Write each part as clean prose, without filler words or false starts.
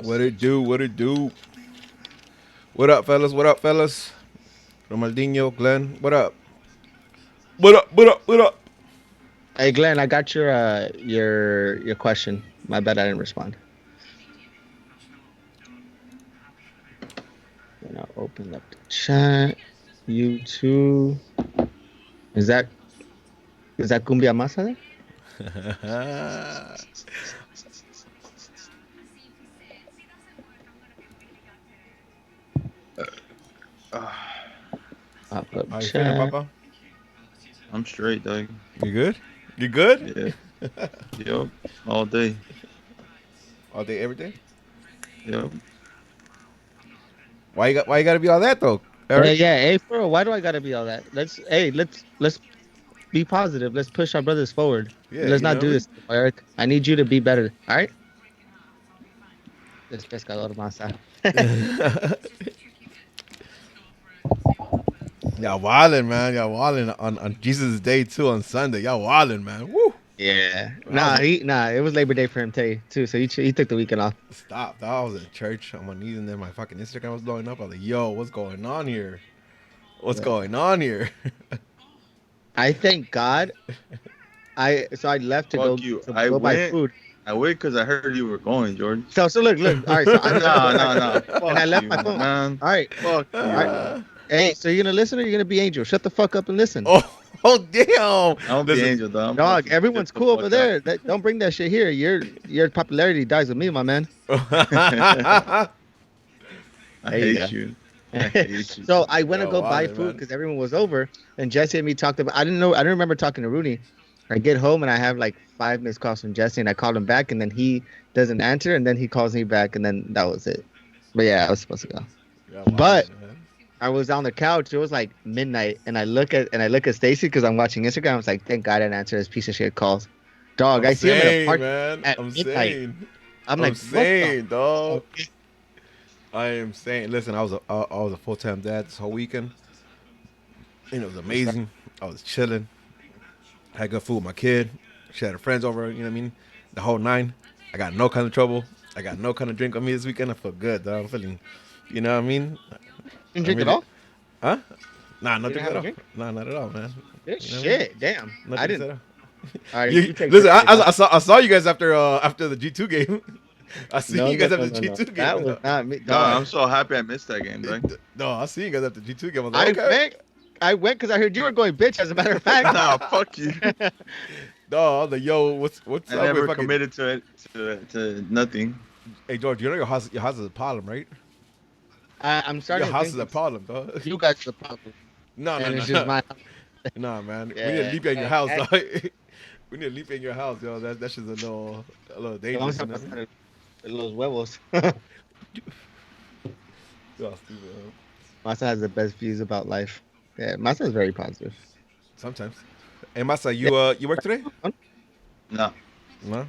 What it do? What it do? What up, fellas? What up, fellas? Ronaldinho, Glenn. What up? What up? What up? What up? Hey Glenn, I got your question. My bad, I didn't respond. Then I'll open up the chat. YouTube. Is that is that Cumbia Masa there? I'll put up How you feeling, chat. Papa? I'm straight, dog. You good? You good? Yeah. Yup. All day. All day, every day. Yup. Why you gotta be all that though, Yeah, Eric? yeah. Hey, bro, why do I gotta be all that? Let's be positive. Let's push our brothers forward. Yeah, Let's you not know do what this, Eric. I need you to be better. All right. This pescador masa. I mean? Y'all wildin', man. Y'all wildin' on Jesus' Day too on Sunday. Y'all wildin', man. Woo! Yeah. I was It was Labor Day for him today too. So he took the weekend off. stop. I was in church on my knees and then my fucking Instagram was blowing up. I was like, yo, what's going on here? What's Yeah. going on here? I thank God. I left to Fuck you. go buy food. I went because I heard you were going, Jordan. So look. All right. So I No, left, no, no. and I Fuck left you, my phone. man. All right. Fuck All right. you. Hey, so you're gonna listen or you're gonna be Angel? Shut the fuck up and listen. oh damn. I don't be Listen, angel, dog. Dog, Fucking everyone's get the cool fuck over there. Don't bring that shit here. Your popularity dies with me, my man. out. I There you hate go. you. I hate you. So I went to Yo, go buy wildin', food man. because everyone was over, and Jesse and me talked about. I didn't remember talking to Rooney. I get home and I have like 5 missed calls from Jesse, and I called him back, and then he doesn't answer, and then he calls me back, and then that was it. But yeah, I was supposed to go. Yo, But wildin', man. I was on the couch. It was like midnight, and I look at Stacy because I'm watching Instagram. I was like, thank God I didn't answer his piece of shit calls. Dog, I'm I see him at a saying, park man. at I'm midnight. saying. I'm I'm like, what saying, the? dog. I am saying. Listen, I was a full time dad this whole weekend. And it was amazing. I was chilling. Had good food with my kid. She had her friends over. You know what I mean? The whole nine. I got no kind of trouble. I got no kind of drink on me this weekend. I feel good, dog. I'm feeling. You know what I mean? Didn't I'm drink at really. all? Huh? Nah, You didn't nothing have at a all. drink? Nah, not at all, man. Good You know what I mean? shit. Damn. I Nothing didn't. at all. All right, You you take listen. care, dog. I saw you guys after the G2 game. I see No, you no, guys after no, the no, no. G2 That game. was not me, Dog, dog. I'm so happy I missed that game, dog. No, I see you guys after the G2 game. I was I like, okay. went. I went because I heard you were going, bitch. As a matter of fact. Nah, fuck you. No, I was like, yo, what's I up with never fucking? committed to it to nothing. Hey George, you know your house is a problem, right? I'm Your starting to house think is a problem, dog. you guys are the problem, No, no, and no, it's just no, my. nah, man. We need to Yeah. leave you in your house, dog. We need to leave you in your house, yo. That's just a little dangerous. Vamos You a know what I mean? pasar los huevos. Yo, stupid, man. Masa has the best views about life. Yeah, Masa is very positive. Sometimes. Hey, Masa, Yeah. you work today? No. No.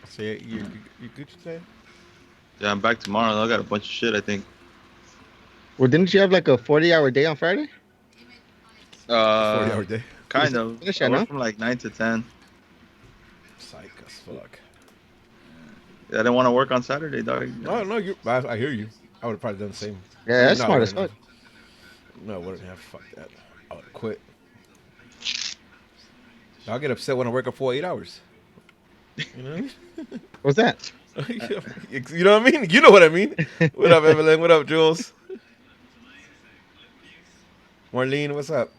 So you good today? Yeah, I'm back tomorrow. I got a bunch of shit, I think. Well, didn't you have like a 40-hour day on Friday? 40 hour day. Kind of. Finish I it, work no? from like 9 to 10. Psych as fuck. I didn't want to work on Saturday, dog. No, no, I hear you. I would have probably done the same. Yeah, that's No, smart no, as no. fuck. No, I wouldn't have. Fuck that. I would have quit. I'll get upset when I work a full 8 hours. You know what I mean? What's that? You know what I mean? You know what I mean. What up, Evelyn? What up, Jules? Marlene, what's up?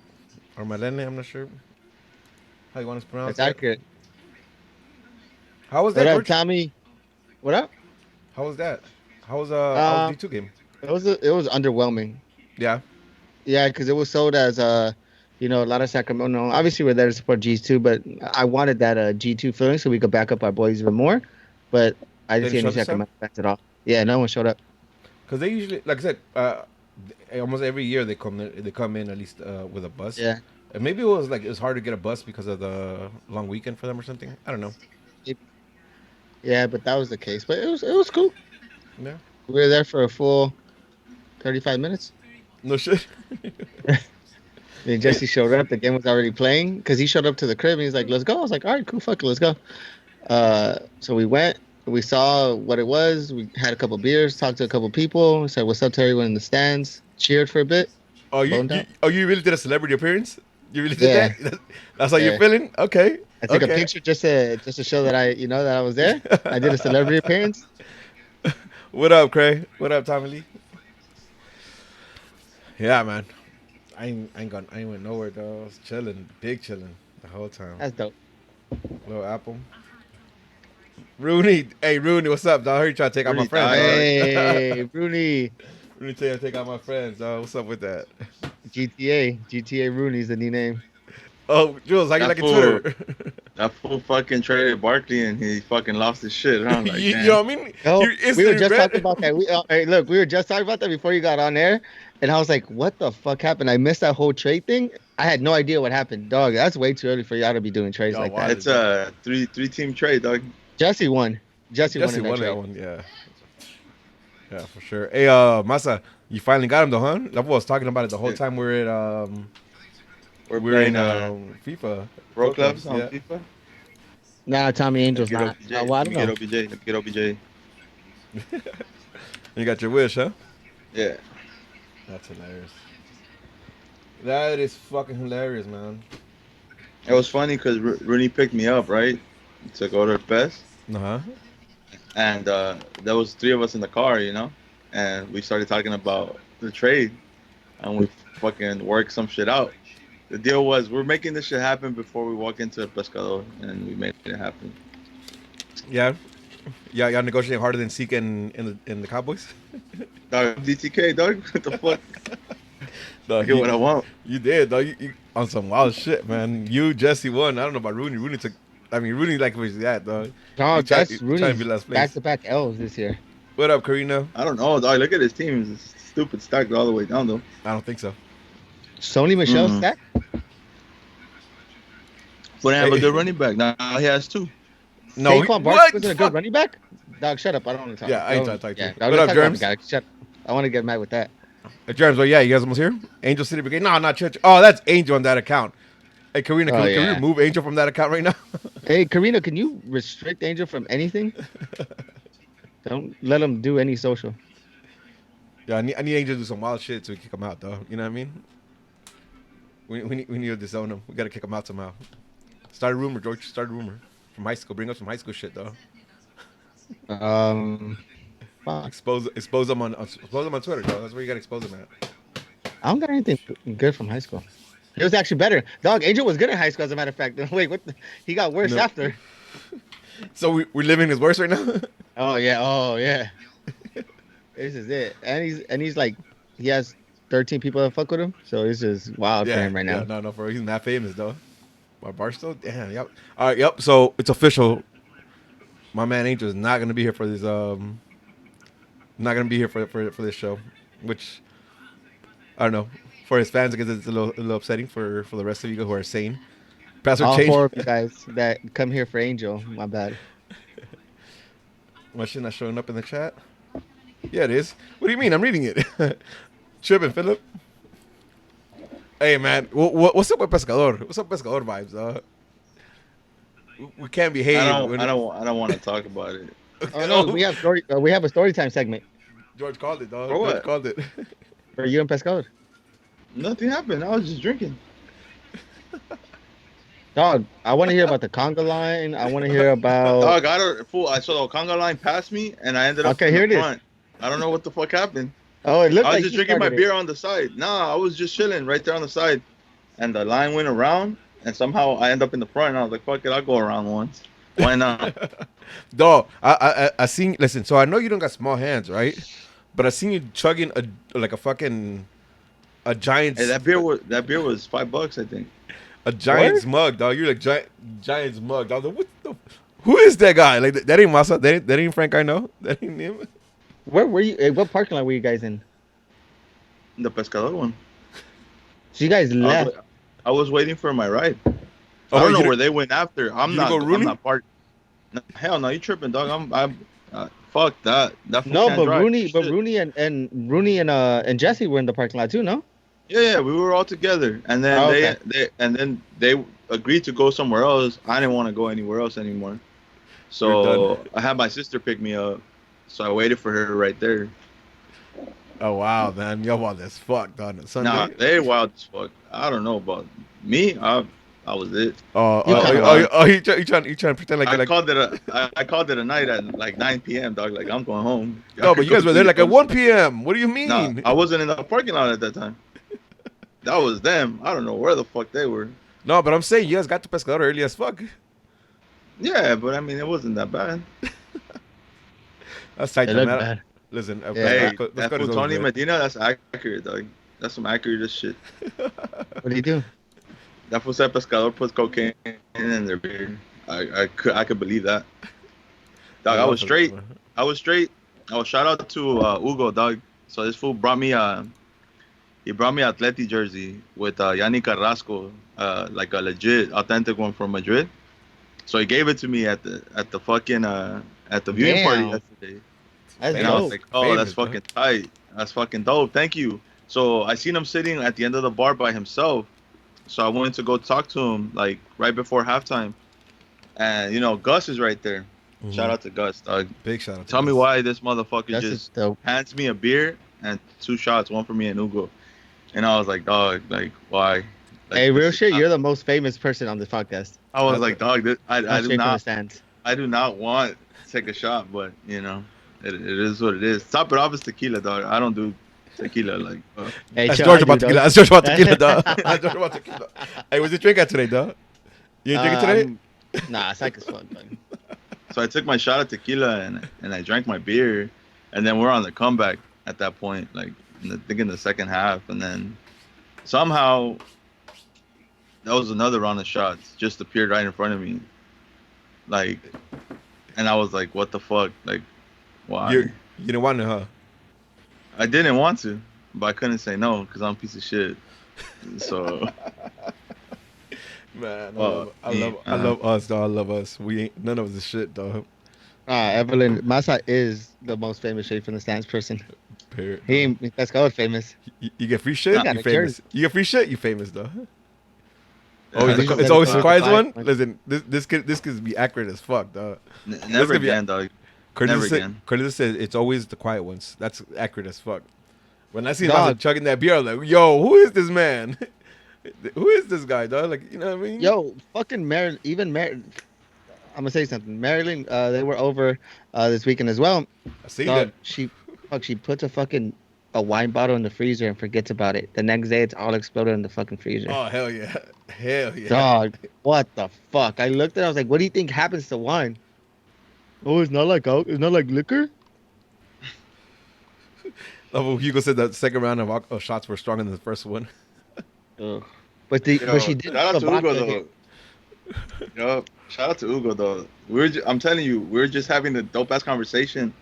Or Marlene, I'm not sure how you want to pronounce That's that. accurate. How was What that, up, George? Tommy? What up? How was that? How was Um, G2 game? it was underwhelming. Yeah. Yeah, because it was sold as a lot of Sacramento. Obviously, we're there to support G2, but I wanted that G2 feeling so we could back up our boys even more. But I They didn't see didn't any show this time? Sacramento fans at all. Yeah, no one showed up. Because they usually, like I said, almost every year they come in at least with a bus. Yeah, And maybe it was hard to get a bus because of the long weekend for them or something. I don't know. yeah, but that was the case. But it was cool. Yeah. We were there for a full 35 minutes. No shit. And Jesse showed up. The game was already playing because he showed up to the crib and he's like, "Let's go." I was like, "All right, cool, fuck it, let's go." So we went. We saw what it was. We had a couple beers, talked to a couple people, said what's up to everyone in the stands, cheered for a bit. Oh, Boned out. you really did a celebrity appearance? You really did Yeah. that? That's how you're Yeah. feeling? Okay. I took a Okay. picture just to show that I was there. I did a celebrity appearance. What up, Cray? What up, Tommy Lee? Yeah, man. I ain't went nowhere though. I was chilling, big chilling the whole time. That's dope. Little Apple. Rooney, hey Rooney, what's up, dog? I heard you trying to take out my Rooney friends, died. dog. Hey, Rooney. Rooney tell you to take out my friends, dog. What's up with that? GTA Rooney's the new name. Oh, Jules, how you That liking fool. Twitter? That fool fucking traded Barkley and he fucking lost his shit. And I'm like, you damn. know what I mean? No, You we were instantly just regret talking it. about that. Hey, look, we were just talking about that before you got on there, and I was like, "What the fuck happened?" I missed that whole trade thing. I had no idea what happened, dog. That's way too early for y'all to be doing trades Yo, like why? that. It's a three team trade, dog. Jesse won. Jesse Jesse won in won that that trade. one, yeah. Yeah, for sure. Hey, Masa, you finally got him though, huh? That was talking about it the whole Yeah. time we're at We're we're playing in FIFA. Pro Clubs on yeah. FIFA. Nah, Tommy Angel's Get not. OBJ. Well, I don't Get know. OBJ. Get OBJ. You got your wish, huh? Yeah. That's hilarious. That is fucking hilarious, man. It was funny because Rooney picked me up, right, to go to Best, Uh-huh. and there was three of us in the car, you know, and we started talking about the trade, and we fucking worked some shit out. The deal was we're making this shit happen before we walk into Pescador, and we made it happen. Yeah. Yeah, y'all negotiating harder than Zeke in the Cowboys? Dog, DTK, dog, what the fuck? No, I get what I want. you did, though. You on some wild shit, man. You, Jesse won. I don't know about Rooney. Rooney like where he's at, though. No, You try- that's you trying to Rooney's be last place. back-to-back L's this year. What up, Karina? I don't know, dog. Look at his team. It's stupid stacked all the way down, though. I don't think so. Sony Michelle Mhm. stack. But I have Hey. a good running back. Now he has two. No, Saquon what? Barkley wasn't a good Fuck. running back. Dog, shut up. I don't want to talk. Yeah, I ain't trying to talk to you. I What wanna up, talk about Germs? the guy. Shut. I want to get mad with that. James, well, yeah, you guys almost here? Angel City Brigade? No, not Church. Oh, that's Angel on that account. Hey, Karina, can Oh, we yeah. remove Angel from that account right now? Hey, Karina, can you restrict Angel from anything? Don't let him do any social. Yeah, I need Angel to do some wild shit to kick him out, though. You know what I mean? We need to disown him. We got to kick him out somehow. Start a rumor, George. Start a rumor. From high school. Bring up some high school shit, though. Fuck. Expose them on Twitter, though. That's where you got to expose them at. I don't got anything good from high school. It was actually better. Dog, Angel was good in high school, as a matter of fact. Wait, what? He got worse No. after. So we're living his worst right now? Oh yeah. This is it. And he's like, he has 13 people that fuck with him. So it's just wild for him right now. Yeah, no, for real. He's not famous, though. Barstow? Damn, yep. All right, yep. So it's official. My man Angel is not going to be here for this, not going to be here for this show, which, I don't know. For his fans, because it's a little upsetting for the rest of you who are sane. Password All change. 4 of you guys that come here for Angel, my bad. My shit not showing up in the chat? Yeah, it is. What do you mean? I'm reading it. Tripping, Philip. Hey, man. What's up with Pescador? What's up, Pescador vibes, dog? We can't be hating. I don't want to talk about it. Oh no, we have a story time segment George called it, dog. For what? George called it. for you and Pescador. Nothing happened. I was just drinking. Dog, I want to hear about the conga line. I want to hear about. Dog, I saw the conga line pass me, and I ended up Okay, in here the it is. front. I don't know what the fuck happened. Oh, it looked I was like just you drinking my started beer on the side. Nah, I was just chilling right there on the side, and the line went around, and somehow I end up in the front. And I was like, "Fuck it, I'll go around once. Why not?" Dog, I seen. Listen, so I know you don't got small hands, right? But I seen you chugging a fucking a Giants. Hey, that beer was $5, I think. a Giants mug, dog. You're like Giants mug, dog. What the? Who is that guy? Like that ain't Masa. That ain't Frank. I know. That ain't him. Where were you? What parking lot were you guys in? The Pescador one. So you guys left. I was waiting for my ride. Oh, I don't you know didn't- where they went after. I'm you not. didn't go Rooney? I'm not part. No, hell no, you tripping, dog? I'm. Fuck that. That fool No, can't but drive. Rooney, Shit. Rooney and Jesse were in the parking lot too. No. Yeah, we were all together, and then Oh, okay. they agreed to go somewhere else. I didn't want to go anywhere else anymore, You're done. So I had my sister pick me up. So I waited for her right there. Oh wow, man, you're wild as fuck on a Nah, Sunday. they wild as fuck. I don't know about me. I was it. You I was kinda wild. You trying to pretend like you're I like called it I called it a night at like 9 p.m. Dog. Like I'm going home. Y'all no, but could you go guys were do there your like at dumb 1 shit. p.m. What do you Nah, mean? I wasn't in the parking lot at that time. That was them. I don't know where the fuck they were. No, but I'm saying you guys got to Pescador early as fuck. Yeah, but I mean it wasn't that bad. That's tight, It though, looked man. bad. Listen, Yeah. Hey, that fool Tony Medina, that's accurate, dog. That's some accurate as shit. What do you do? That fool said Pescador puts cocaine in their beer. I could believe that. Dog, I was straight. I was straight. Oh, shout out to Hugo, dog. So this fool brought me he brought me a Atleti jersey with Yanni Carrasco, like a legit authentic one from Madrid. So he gave it to me at the fucking at the viewing party Damn. yesterday. That's And I was dope. like, oh, that's fucking tight. That's fucking dope. Thank you. So I seen him sitting at the end of the bar by himself. So I wanted to go talk to him like right before halftime. And Gus is right there. Shout out to Gus, dog. Big shout out. Tell me why this motherfucker That's just dope. hands me a beer and 2 shots, one for me and Hugo. And I was like, dog, like why? Like, Hey, real this is shit, not- you're the most famous person on this podcast. I was like, dog, I Straight do from the not stands. I do not want to take a shot, but it is what it is. Top it off is tequila, dog. I don't do tequila like. Hey, That's chill, George I about do, tequila. dog. That's George about tequila, dog. That's George about tequila. Hey, what's your drink at today, dog? You ain't drinking today? Nah, it's like as fuck, dog. So I took my shot of tequila and I drank my beer, and then we're on the comeback at that point, like I think in the second half, and then somehow that was another round of shots just appeared right in front of me, like, and I was like, what the fuck, like, why? You didn't want to, huh? I didn't want to, but I couldn't say no because I'm a piece of shit. So Man, me, I love us, dog. I love us. We ain't none of us is shit, dog. Evelyn, Masa is the most famous straight from the stands person. Period. He ain't that's called famous. You get free shit, He got you a famous. You get free shit, you famous, dog. Yeah, It's always the quiet one. Quiet. Listen, this could be accurate as fuck, dog. never gonna be- again, dog. Curtis again. said it's always the quiet ones. That's accurate as fuck. When I see Dog. him chugging that beer, I'm like, yo, who is this man? Who is this guy, dog? Like, you know what I mean? Yo, fucking Maryland, I'm gonna say something. Maryland, they were over this weekend as well. I see Dog, that. she puts a wine bottle in the freezer and forgets about it. The next day, it's all exploded in the fucking freezer. Oh hell yeah, hell yeah. Dog, what the fuck? I looked at it, I was like, what do you think happens to wine? Oh, it's not like liquor? Oh, Hugo said that second round of shots were stronger than the first one. Ugh. Yo, But she did. shout out the to Hugo vodka though. Yo, shout out to Hugo though. I'm telling you, we're just having a dope ass conversation.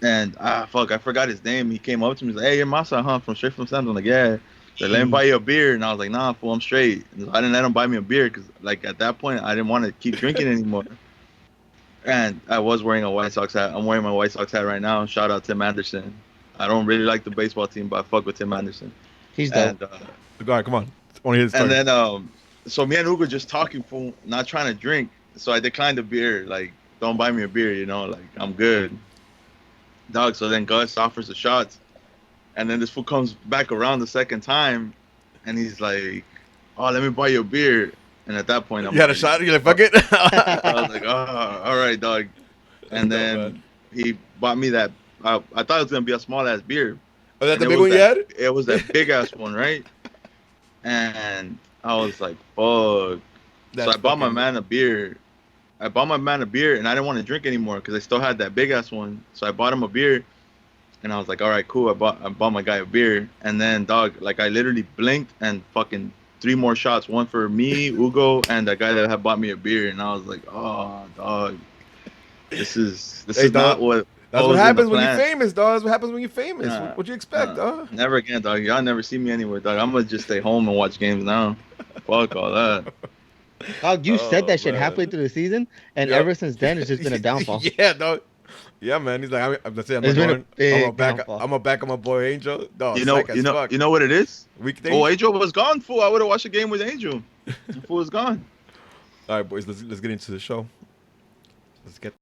And fuck, I forgot his name. He came up to me, he's like, "Hey, you're Masa, huh? From straight from Sam's." I'm like, "Yeah." They let him buy you a beer, and I was like, "Nah, fool, I'm straight." And I didn't let him buy me a beer because, like, at that point, I didn't want to keep drinking anymore. And I was wearing a White Sox hat. I'm wearing my White Sox hat right now. Shout out Tim Anderson. I don't really like the baseball team, but I fuck with Tim Anderson. He's dope. And Go on, come on. I want to hear the story. and then so me and Hugo just talking, fool, not trying to drink. So I declined the beer. Like, don't buy me a beer, like, I'm good. Dog, so then Gus offers the shots. And then this fool comes back around the second time. And he's like, "Oh, let me buy you a beer." And at that point, I'm You had a like, shot. You're like, fuck it. I was like, "Oh, all right, dog." And Not then bad. he bought me that. I thought it was gonna be a small ass beer. Was that And the it big was one you had? It was that big ass one, right? And I was like, "Fuck." So I bought my man a beer. And I didn't want to drink anymore because I still had that big ass one. So I bought him a beer, and I was like, "All right, cool." I bought my guy a beer, and then, dog, like, I literally blinked and fucking 3 more shots, one for me, Hugo, and that guy that had bought me a beer, and I was like, "Oh, dog, this is Hey, not dog, what." That's was what in the happens when you're plan. famous, dog. That's what happens when you're famous. Nah, What you expect, dog? Never again, dog. Y'all never see me anywhere, dog. I'm gonna just stay home and watch games now. Fuck all that. Dog, you said Oh, that shit man. halfway through the season, and Yep. ever since then, it's just been a downfall. Yeah, dog. Yeah, man. He's like, that's it. I'm It's not been a going. big back. downfall. I'm gonna back on my boy Angel. Dog, You know what it is? Weekday. Oh, Angel was gone, fool. I would have watched the game with Angel. The fool was gone. All right, boys. Let's get into the show. Let's get.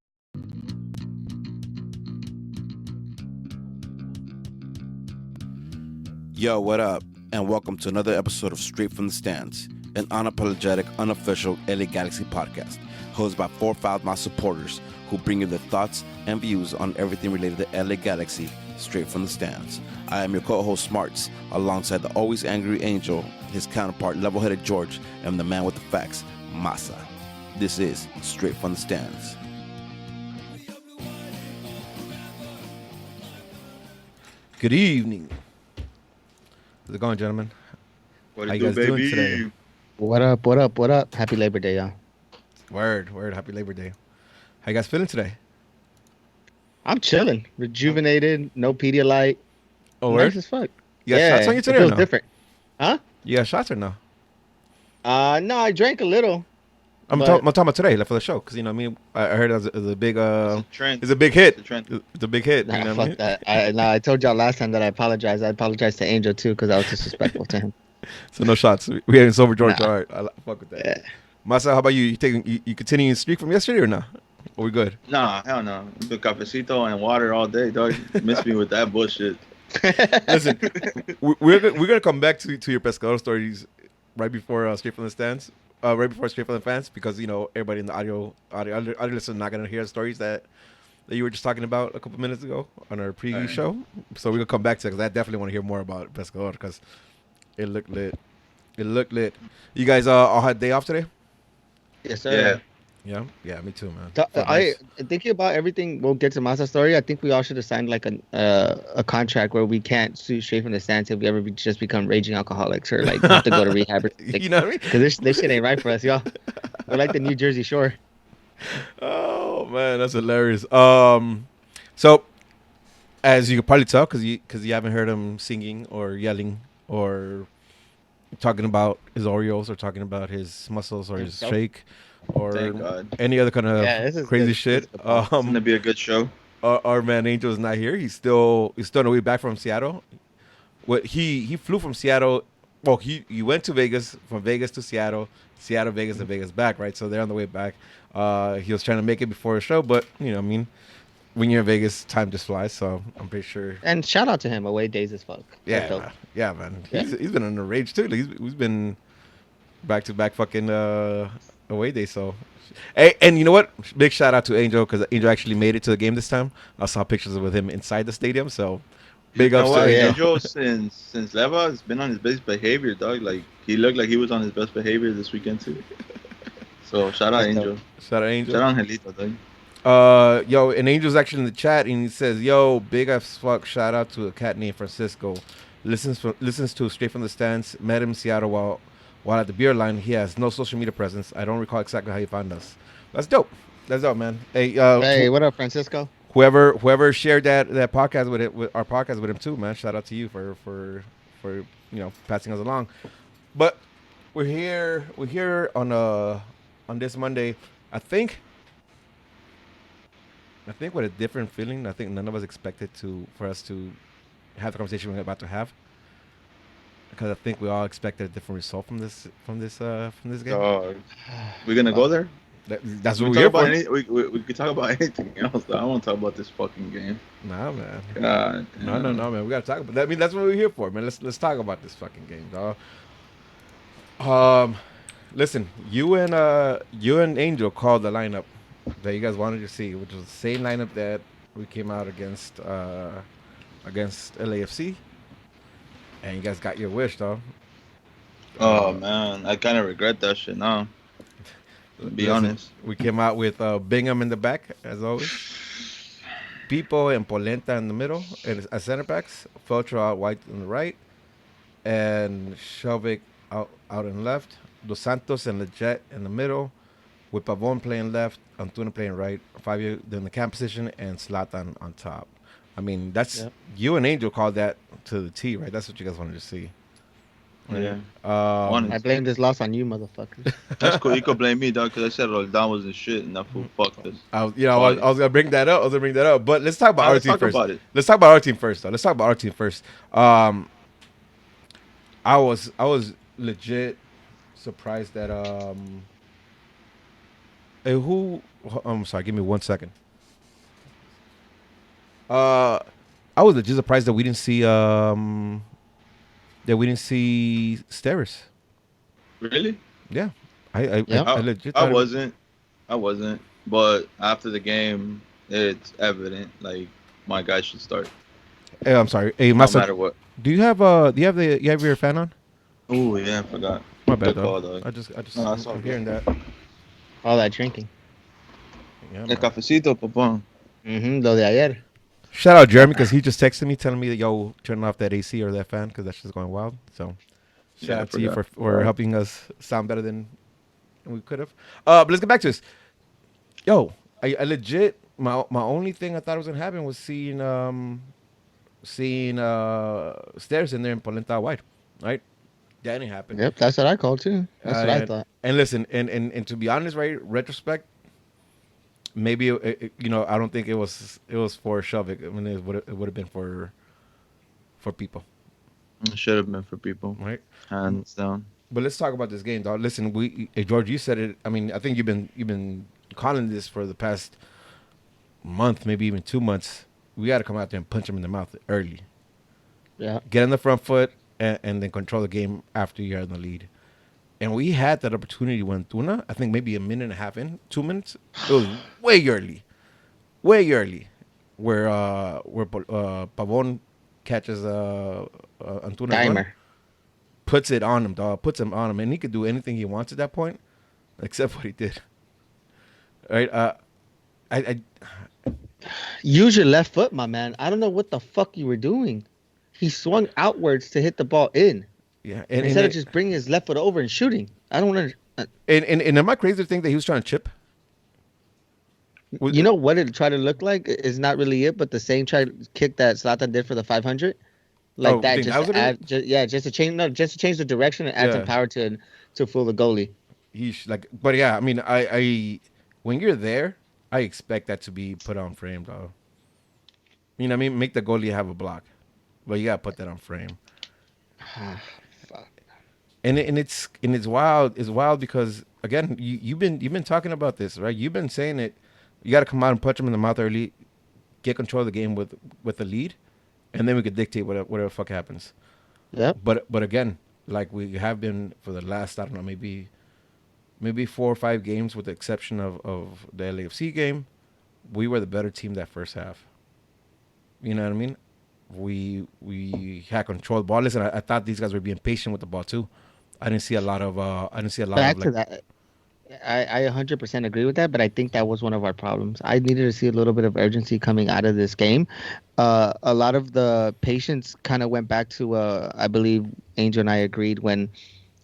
Yo, what up? And welcome to another episode of Straight from the Stands, an unapologetic, unofficial LA Galaxy podcast, hosted by 4 Foul supporters who bring you their thoughts and views on everything related to LA Galaxy, straight from the stands. I am your co-host Smarts, alongside the always angry Angel, his counterpart level-headed George, and the man with the facts, Masa. This is Straight from the Stands. Good evening. How's it going, gentlemen? What How it you do, guys doing baby? today? What up? What up? What up? Happy Labor Day, y'all. Word. Happy Labor Day. How you guys feeling today? I'm chilling, rejuvenated, no Pedialyte. Oh, Nice word? as fuck. You got shots on you it today or feels no? different. Huh? You got shots or no? No, I drank a little. I'm But- talking about today, like for the show, because you know, I heard it was a big It's a trend. it's a big hit. It's a trend. It's a big hit. Nah, You know what I mean? fuck that. I told y'all last time that I apologize. I apologize to Angel too because I was disrespectful to him. So no shots. We ain't sober George. Nah. All right, fuck with that. Yeah. Masa, how about you? You continuing the streak from yesterday or not? Are we good? Nah, hell no. The cafecito and water all day, dog. Miss me with that bullshit. Listen, we're gonna come back to your pescador stories right before Straight from the Stands, right before Straight from the Fans, because you know everybody in the audio listeners are not gonna hear the stories that you were just talking about a couple minutes ago on our preview Alright. show. So we're gonna come back to it because I definitely want to hear more about pescador because it looked lit. It looked lit. You guys all had day off today? Yes, sir. Yeah, me too, man. So, Felt I nice. thinking about everything. We'll get to Masa's story. I think we all should have signed like a contract where we can't sue straight from the stands if we ever just become raging alcoholics or like have to go to rehab. You know what I mean? Because this shit ain't right for us, y'all. We're like the New Jersey Shore. Oh man, that's hilarious. So as you can probably tell, because you haven't heard him singing or yelling or talking about his Oreos or talking about his muscles or his Himself. shake or Thank God. any other kind of Yeah, this is crazy good. shit. This is good. It's gonna be a good show. Our man Angel is not here. He's still on the way back from Seattle. What he flew from Seattle. Well, he went to Vegas, from Vegas to Seattle, Vegas to Vegas back, right? So they're on the way back. He was trying to make it before the show, but you know, what I mean, when you're in Vegas, time just flies. So I'm pretty sure. And shout out to him. Away days as fuck. That's dope. Yeah, man. Yeah. He's been on the rage too. He's been back to back fucking away day. So, hey, and you know what? Big shout out to Angel because Angel actually made it to the game this time. I saw pictures with him inside the stadium. So, big You know ups what? to yeah. Angel. Angel since Leva has been on his best behavior, dog. Like he looked like he was on his best behavior this weekend too. So shout out That's Angel. Shout out Angel. Shout out Angelito, dog. Yo, and Angel's actually in the chat, and he says, "Yo, big as fuck. Shout out to a cat named Francisco. Listens to Straight from the Stands. Met him in Seattle while at the beer line. He has no social media presence. I don't recall exactly how he found us. That's dope. That's dope, man. Hey, Hey, what up, Francisco? whoever shared that podcast with our podcast with him too, man. Shout out to you for you know passing us along. But we're here on this Monday. I think with a different feeling. I think none of us expected for us to have the conversation we're about to have, because I think we all expected a different result from this game. Dog. We're gonna go there. That's We what can we're talk here about for. we could talk about anything else. Though. I don't want to talk about this fucking game. Nah, man. God. No, man. We gotta talk about that. I mean, that's what we're here for, man. Let's talk about this fucking game, dog. Listen, you and Angel called the lineup that you guys wanted to see, which was the same lineup that we came out against LAFC, and you guys got your wish, dog. Oh man, I kind of regret that shit now. To be Listen, honest. we came out with Bingham in the back as always, Pipo and Polenta in the middle, and as center backs, Feltro out wide on the right, and Shelvick out in left, Dos Santos and Leggett in the middle, with Pavon playing left, Antuna playing right, Fabio in the camp position, and Zlatan on top. I mean, that's Yep. you and Angel called that to the T, right? That's what you guys wanted to see. Yeah. Um, I blame this loss on you, motherfuckers. That's cool. You could blame me, dog, because I said Roldan was the shit and that fool fucked us. I was gonna bring that up. But let's talk about our Let's team talk first. about it. Let's talk about our team first, though. Let's talk about our team first. I was legit surprised that who? I'm sorry. Give me 1 second. I was just surprised that we didn't see Steris. Really? Yeah, I Yep. I legit I thought it- wasn't. But after the game, it's evident like my guy should start, Hey, I'm sorry. Hey, no Master, matter what. do you have your fan on? Oh yeah, I forgot. My bad, Good call, though. dog. I just No, that's all I'm good. hearing that. All that drinking. Yeah, El man. cafecito, papá. Lo de ayer. Shout out Jeremy because he just texted me telling me that yo turn off that AC or that fan because that shit's going wild. So shout Yeah, I out to you forgot. for helping us sound better than we could have. But let's get back to this. Yo, I legit my only thing I thought was gonna happen was seeing Stairs in there in Polenta White, right? That didn't happen. Yep, that's what I called too. That's what I and, thought. and listen, and to be honest, right, retrospect, maybe I don't think it was for Shovik. I mean, it would have been for people, It should have been for people, right? hands down. But let's talk about this game, dog. Listen, George, you said it. I mean, I think you've been calling this for the past month, maybe even 2 months. We got to come out there and punch them in the mouth early. Yeah. Get on the front foot and then control the game after you're in the lead. And we had that opportunity when Tuna, I think maybe a minute and a half in, 2 minutes. It was way early, where Pavon catches Antuna's run, Timer. puts it on him, dog. Puts him on him, and he could do anything he wants at that point, except what he did. Right? I Use your left foot, my man. I don't know what the fuck you were doing. He swung outwards to hit the ball in yeah. instead of just bringing his left foot over and shooting. I don't want to. And am I crazy to think that he was trying to chip? You know what it tried to look like is not really it, but the same kick that Zlatan did for the 500, like Oh, you that. think Just that was to it? add, just to change, no, just to change the direction and add some Yeah. power to fool the goalie. But yeah, I mean, I when you're there, I expect that to be put on frame, dog. You know what I mean? Make the goalie have a block, but you gotta put that on frame. Fuck. And it's wild. It's wild because again, you've been talking about this, right? You've been saying it. You got to come out and punch him in the mouth early, get control of the game with the lead, and then we could dictate whatever the fuck happens. Yep. But again, like we have been for the last, I don't know, maybe 4 or 5 games, with the exception of the LAFC game, we were the better team that first half. You know what I mean? We had control of the ball. Listen, I thought these guys were being patient with the ball too. I didn't see a lot of Back to that. I 100% agree with that, but I think that was one of our problems. I needed to see a little bit of urgency coming out of this game. A lot of the patience kind of went back to, I believe Angel and I agreed when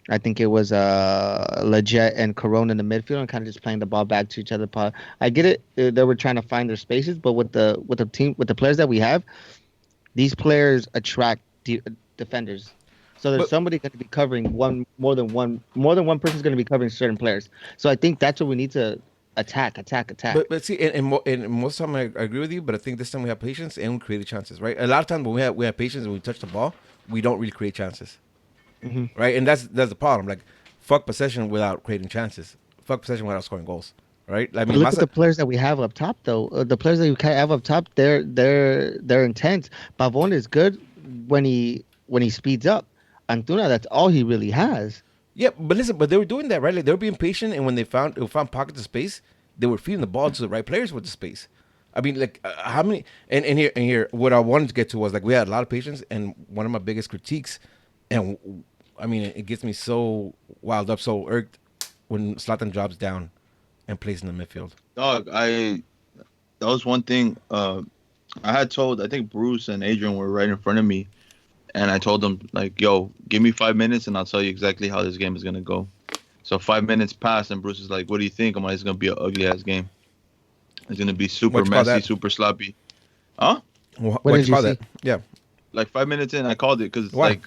I think it was Leggett and Corona in the midfield and kind of just playing the ball back to each other. I get it. They were trying to find their spaces, but with the team, with the players that we have, these players attract defenders. So there's somebody going to be covering more than one person's going to be covering certain players. So I think that's what we need to attack. But see, and most of the time I agree with you, but I think this time we have patience and we create chances, right? A lot of times when we have patience and we touch the ball, we don't really create chances, right? And that's the problem. Like, fuck possession without creating chances. Fuck possession without scoring goals, right? I But mean, look at the players that we have up top, though. The players that you have up top, they're intense. Pavon is good when he speeds up. Antuna, that's all he really has. yeah, but listen, but they were doing that, right? Like, they were being patient, and when they found pockets of space, they were feeding the ball to the right players with the space. I mean, like, how many? And here, what I wanted to get to was, like, we had a lot of patience, and one of my biggest critiques, and I mean, it gets me so wild up, so irked when Zlatan drops down and plays in the midfield. Dog, that was one thing. I had told, I think Bruce and Adrian were right in front of me, and I told them, like, yo, give me 5 minutes and I'll tell you exactly how this game is gonna go. So 5 minutes passed, and Bruce is like, what do you think? I'm like, it's gonna be an ugly ass game. It's gonna be super What'd you call messy, that? super sloppy. Huh? What did you you call see? that? Yeah. Like 5 minutes in, I called it because Why?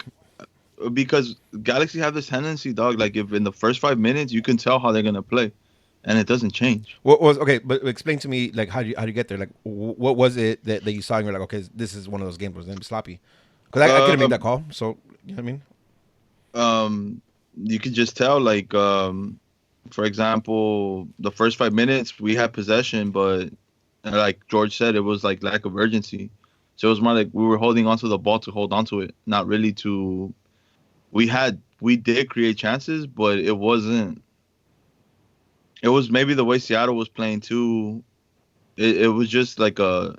because Galaxy have this tendency, dog. Like, if in the first 5 minutes you can tell how they're gonna play, and it doesn't change. What was okay? But explain to me, like, how do you get there? Like, what was it that you saw and you're like, okay, this is one of those games where it's gonna be sloppy? Because I couldn't make that call. So you know what I mean? You could just tell, like, for example, the first 5 minutes we had possession, but like George said, it was like lack of urgency. So it was more like we were holding onto the ball to hold onto it, not really to. We did create chances, but it wasn't. It was maybe the way Seattle was playing too. It was just like a.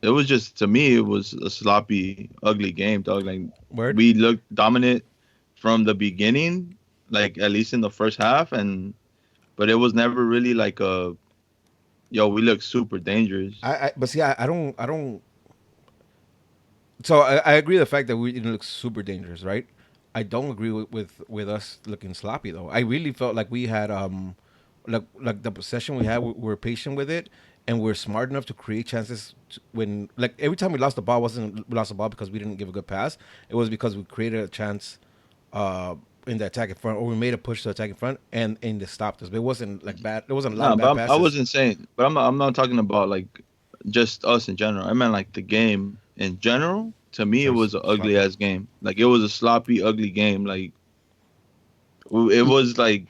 It was just to me. It was a sloppy, ugly game, dog. Like Word. we looked dominant from the beginning, like at least in the first half, and but it was never really like a. Yo, we look super dangerous. But see, I don't. So I agree the fact that we didn't look super dangerous, right? I don't agree with us looking sloppy though. I really felt like we had like the possession we had, we were patient with it, and we're smart enough to create chances when like every time we lost the ball wasn't we lost the ball because we didn't give a good pass. It was because we created a chance in the attack in front, or we made a push to attack in front, and they stopped us. But it wasn't like bad. There wasn't a lot No, of but bad I passes. wasn't saying. But I'm not talking about like just us in general. I meant like the game in general. To me, it It was was an ugly sloppy. ass game. Like it was a sloppy, ugly game. Like it was like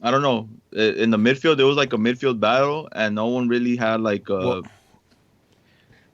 I don't know. In the midfield, it was like a midfield battle, and no one really had Well,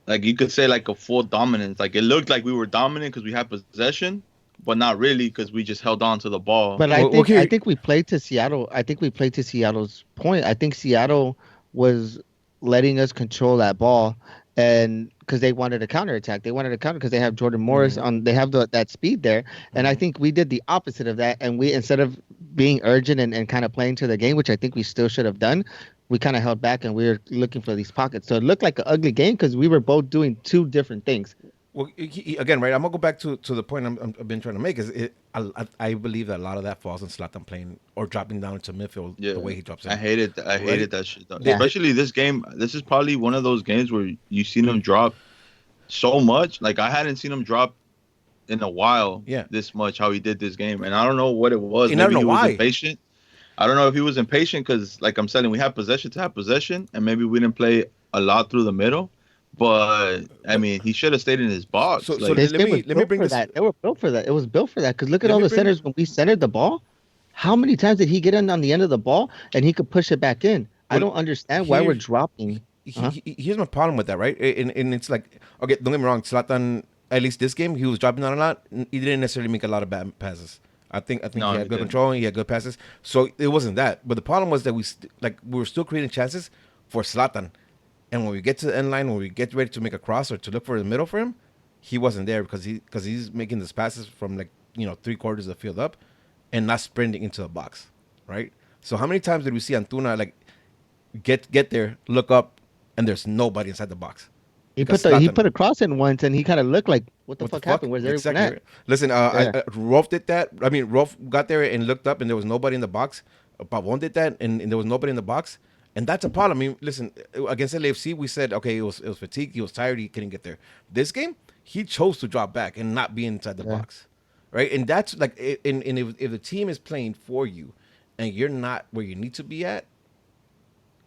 like you could say like a full dominance. Like it looked like we were dominant because we had possession, but not really because we just held on to the ball. But well, I here, think we played to Seattle. I think we played to Seattle's point. I think Seattle was letting us control that ball, and because they wanted a counterattack, they wanted a counter because they have Jordan Morris mhm, on. They have that speed there, and I mhm. think we did the opposite of that. And we instead of being urgent and kind of playing to the game, which I think we still should have done, we kind of held back and we were looking for these pockets. So it looked like an ugly game because we were both doing two different things. Well, again, right? I'm gonna go back to the point I've been trying to make. Is it? I believe that a lot of that falls on Zlatan playing or dropping down into midfield Yeah, the way he drops I in, hated I right? hated that shit. Though. They, Yeah. they, Especially this game. This is probably one of those games where you seen him drop so much. Like I hadn't seen him drop in a while yeah, this much. How he did this game, and I don't know what it was. and I don't Maybe know he was why. impatient. I don't know if he was impatient because, like I'm saying, we have possession to have possession, and maybe we didn't play a lot through the middle. But I But mean, he should have stayed in his box. so Like This let game was me built bring for this. that. They were built for that. It was built for that. Because look at Let all me the bring. centers when we centered the ball. How many times did he get in on the end of the ball and he could push it back in? I Well, don't understand why we're here, dropping. Uh-huh. here's my problem with that, right? And it's like, okay, don't get me wrong, Zlatan. At least this game, he was dropping down a lot. He didn't necessarily make a lot of bad passes. I think he no, had he good didn't. control. He had good passes. So it wasn't that. But the problem was that we were still creating chances for Zlatan. And when we get to the end line, when we get ready to make a cross or to look for the middle for him, he wasn't there because he's making these passes from like 3 quarters of the field up, and not sprinting into the box, right? So how many times did we see Antuna like get there, look up, and there's nobody inside the box because He Zlatan. put a cross in once and he kind of looked like what the What the fuck fuck? happened? Where's everyone Exactly. at? Right. Listen, Yeah. Rolf did that. I mean, Rolf got there and looked up, and there was nobody in the box. Pavon did that, and there was nobody in the box, and that's a problem. I mean, listen, against LAFC, we said okay, it was fatigue, he was tired, he couldn't get there. This game, he chose to drop back and not be inside the Yeah. box, right? And that's like, and if the team is playing for you, and you're not where you need to be at,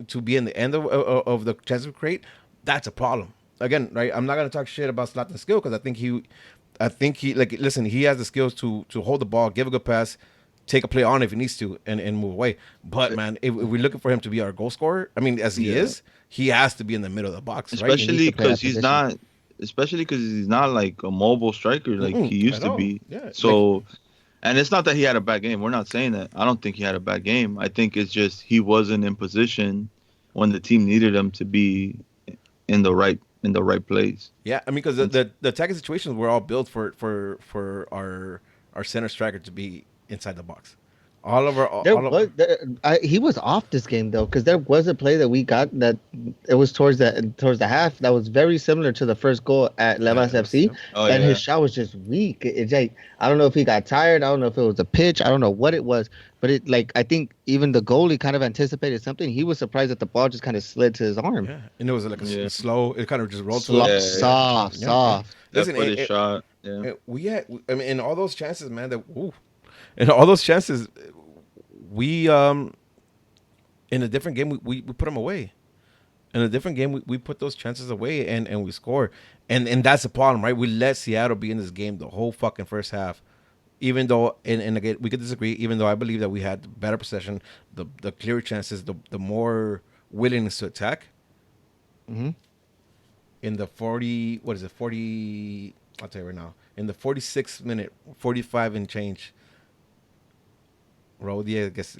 to be in the end of the chance of create, that's a problem. Again, right? I'm not gonna talk shit about Zlatan's skill because I think he like listen. He has the skills to hold the ball, give a good pass, take a play on if he needs to, and move away. But man, if we're looking for him to be our goal scorer, I mean, as he Yeah, is, he has to be in the middle of the box, right? He needs especially to play because that position. he's not like a mobile striker like he used At to all. be. Yeah, like So, and it's not that he had a bad game. We're not saying that. I don't think he had a bad game. I think it's just he wasn't in position when the team needed him to be in the right place. yeah, I mean, because the attacking situations were all built for our center striker to be inside the box. All of our There all of was he was off this game though because there was a play that we got that it was towards the half that was very similar to the first goal at Levas it was, FC, yep. Oh and yeah, his shot was just weak. It's like I don't know if he got tired. I don't know if it was a pitch. I don't know what it was, but it like I think even the goalie kind of anticipated something. He was surprised that the ball just kind of slid to his arm. Yeah, and it was like a yeah, slow. It kind of just rolled to him. yeah, yeah. Soft, Yeah, yeah. soft. That Listen, footage shot. Yeah, we had. I mean, in all those chances, man. In all those chances, we in a different game we put them away. In a different game, we put those chances away and we score. And that's the problem, right? We let Seattle be in this game the whole fucking first half. even though, and again, we could disagree, even though I believe that we had better possession, the clearer chances, the more willingness to attack. Mm-hmm. In the 40, what is it, 40, I'll tell you right now, in the 46 minute, 45 and change, Raul Diaz gets,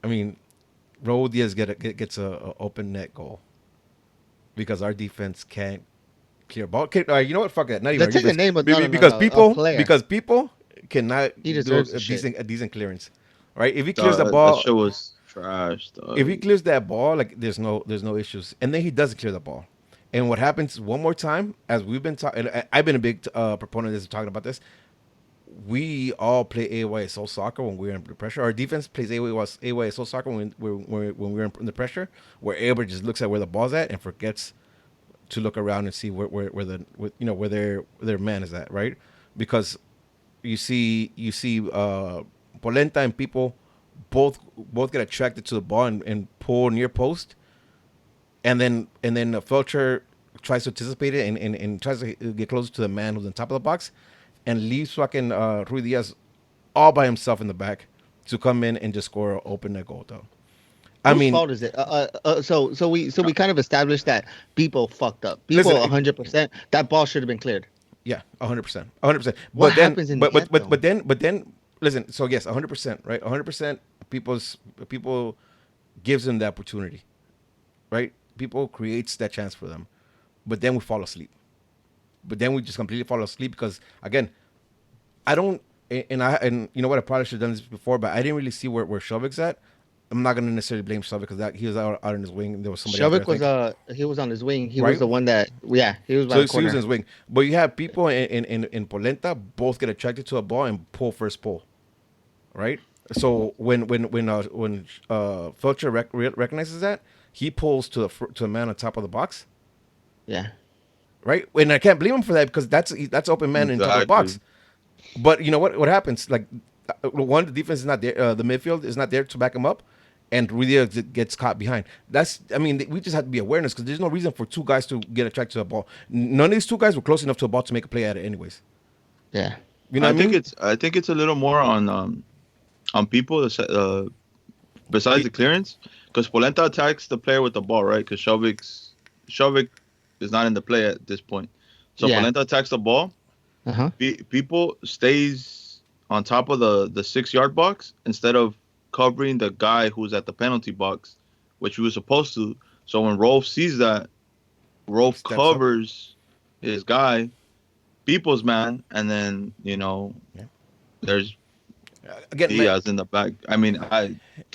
I mean, Raul Diaz gets a open net goal because our defense can't clear ball. You know what? Fuck that. Not even Let's our take the defense. name of Because a player. people cannot He do deserves a the shit. decent clearance, right? If he clears the That ball, shit was trash, dog. if he clears that ball, like there's no issues, and then he doesn't clear the ball. And what happens one more time, as we've been talking, I've been a big proponent of this, talking about this. We all play AYSO soccer when we're under pressure. Our defense plays AYSO soccer when we're in the pressure, where everybody just looks at where the ball's at and forgets to look around and see where their man is at, right? Because you see Polenta and people both get attracted to the ball and pull near post, and then Felcher tries to anticipate it and tries to get closer to the man who's on top of the box, and leaves fucking Rui Diaz all by himself in the back to come in and just score an open net goal, though. I Whose mean, fault is it? So we kind of established that people fucked up. People Listen, 100%. That ball should have been cleared. yeah, 100%, 100%. What But then, happens in but the end, though? but then, listen. So yes, 100%, right? 100%. People gives them the opportunity, right? People creates that chance for them, but then we fall asleep. But then we just completely fall asleep because again, I don't, and you know what? I probably should have done this before, but I didn't really see where Shovek's at. I'm not gonna necessarily blame Shovek because that he was out in his wing. And there was somebody out there, Shovik I was think. he was on his wing. He Right? was the one that he was by So the he corner. was in his wing. But you have people in Polenta both get attracted to a ball and pull first pull, right? So when Felcher recognizes that, he pulls to the man on top of the box, Yeah. right? And I can't blame him for that because that's open man in top of the box. Exactly. But you know what happens? Like one, the defense is not there. The midfield is not there to back him up, and Rudia gets caught behind. We just have to be awareness because there's no reason for two guys to get attracted to a ball. None of these two guys were close enough to a ball to make a play at it, anyways. Yeah. You know what I mean? I think it's a little more on people besides the clearance, because Polenta attacks the player with the ball, right? Because Shovik is not in the play at this point, so Yeah. Polenta attacks the ball. Uh-huh. People stays on top of the 6-yard box instead of covering the guy who's at the penalty box, which he was supposed to. So when Rolf sees that, Rolf Steps covers his guy, people's man, and then there's Again, Diaz in the back. I mean, It- But I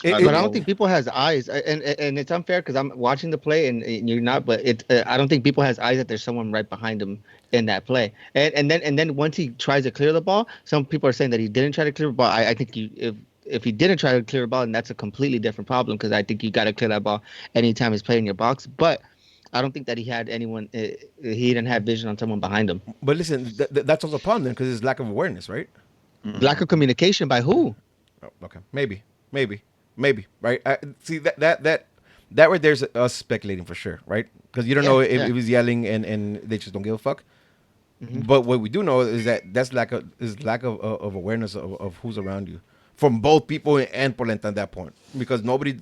don't don't know. think people has eyes, and it's unfair because I'm watching the play and you're not. But I don't think people has eyes that there's someone right behind him in that play. And then once he tries to clear the ball, some people are saying that he didn't try to clear the ball. I think if he didn't try to clear the ball, then that's a completely different problem because I think you got to clear that ball anytime he's playing your box. But I don't think that he had anyone. He didn't have vision on someone behind him. but listen, that's also a problem then because it's lack of awareness, right? Lack of communication by who? Oh, okay, maybe, right? See that right there's us speculating for sure, right? Because you don't know if he's yelling and they just don't give a fuck. Mm-hmm. But what we do know is that that's lack of awareness of who's around you from both people and Polenta at that point because nobody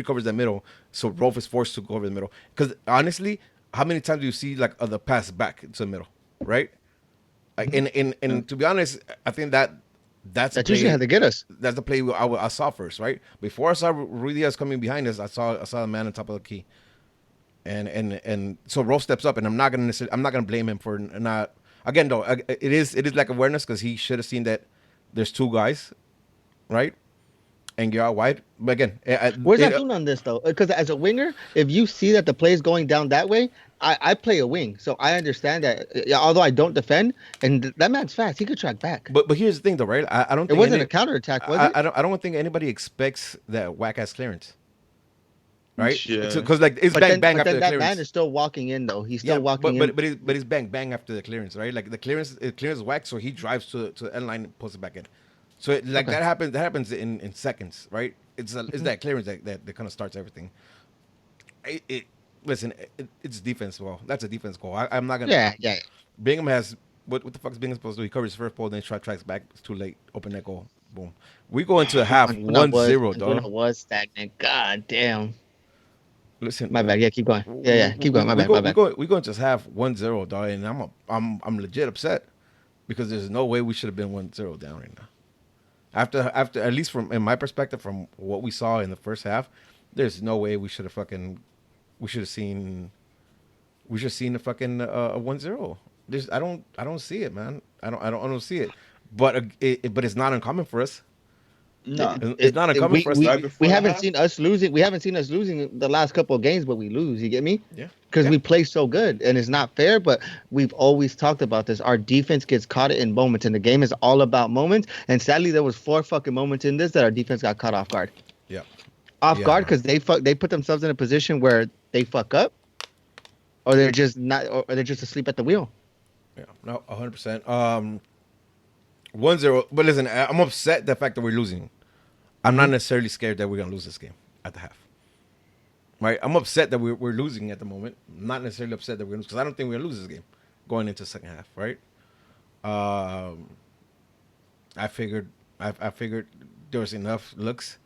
covers the middle, so Rolf is forced to go over the middle. Because honestly, how many times do you see like the pass back to the middle, right? Like, and to be honest, I think that's That usually had to get us. that's the play I saw first, right? Before I saw Rui Diaz coming behind us, I saw the man on top of the key, and so Rolf steps up, and I'm not gonna blame him for not. Again, though, it is lack of awareness because he should have seen that there's two guys, right? And you're out wide. But again, Where's Antuna on this though? Because as a winger, if you see that the play is going down that way, I play a wing, so I understand that. Although I don't defend, and that man's fast, he could track back. But here's the thing, though, right? I don't. It Think wasn't a counterattack, was it? I don't think anybody expects that whack ass clearance, right? Yeah. Because like it's bang bang but after then the that clearance. man is still walking in though. He's still walking but in. but it's bang bang after the clearance, right? Like the clearance whack, so he drives to the end line and pulls it back in. So Okay. that happens in seconds, right? It's that clearance that kind of starts everything. Listen, it's defense. Well, that's a defense goal. I'm not gonna. Yeah. Bingham has what the fuck is Bingham supposed to do? He covers his first ball, then tracks back. It's too late. Open that goal. Boom. We go into a half 1-0, Antuna dog. was stagnant. God damn. Listen, My bad. Yeah, keep going. Yeah, keep going. My bad. My bad. We go into half 1-0, dog, and I'm legit upset because there's no way we should have been 1-0 down right now. After at least from in my perspective, from what we saw in the first half, there's no way we should have seen the fucking a 1-0. I don't see it, man. I don't see it. But but it's not uncommon for us. No. It's not uncommon for us. right before We the haven't half? seen us losing. We haven't seen us losing the last couple of games, but we lose. You get me? Yeah. Because Yeah. we play so good, and it's not fair. But we've always talked about this. Our defense gets caught in moments, and the game is all about moments. And sadly, there was 4 fucking moments in this that our defense got caught off guard. Yeah. Off Yeah. guard because they put themselves in a position where they fuck up, or they're just not, or they're just asleep at the wheel. Yeah, no, 100%. 1-0. But listen, I'm upset the fact that we're losing. I'm not necessarily scared that we're gonna lose this game at the half. Right? I'm upset that we're losing at the moment. I'm not necessarily upset that we're gonna lose because I don't think we're gonna lose this game going into the second half. Right? I figured there was enough looks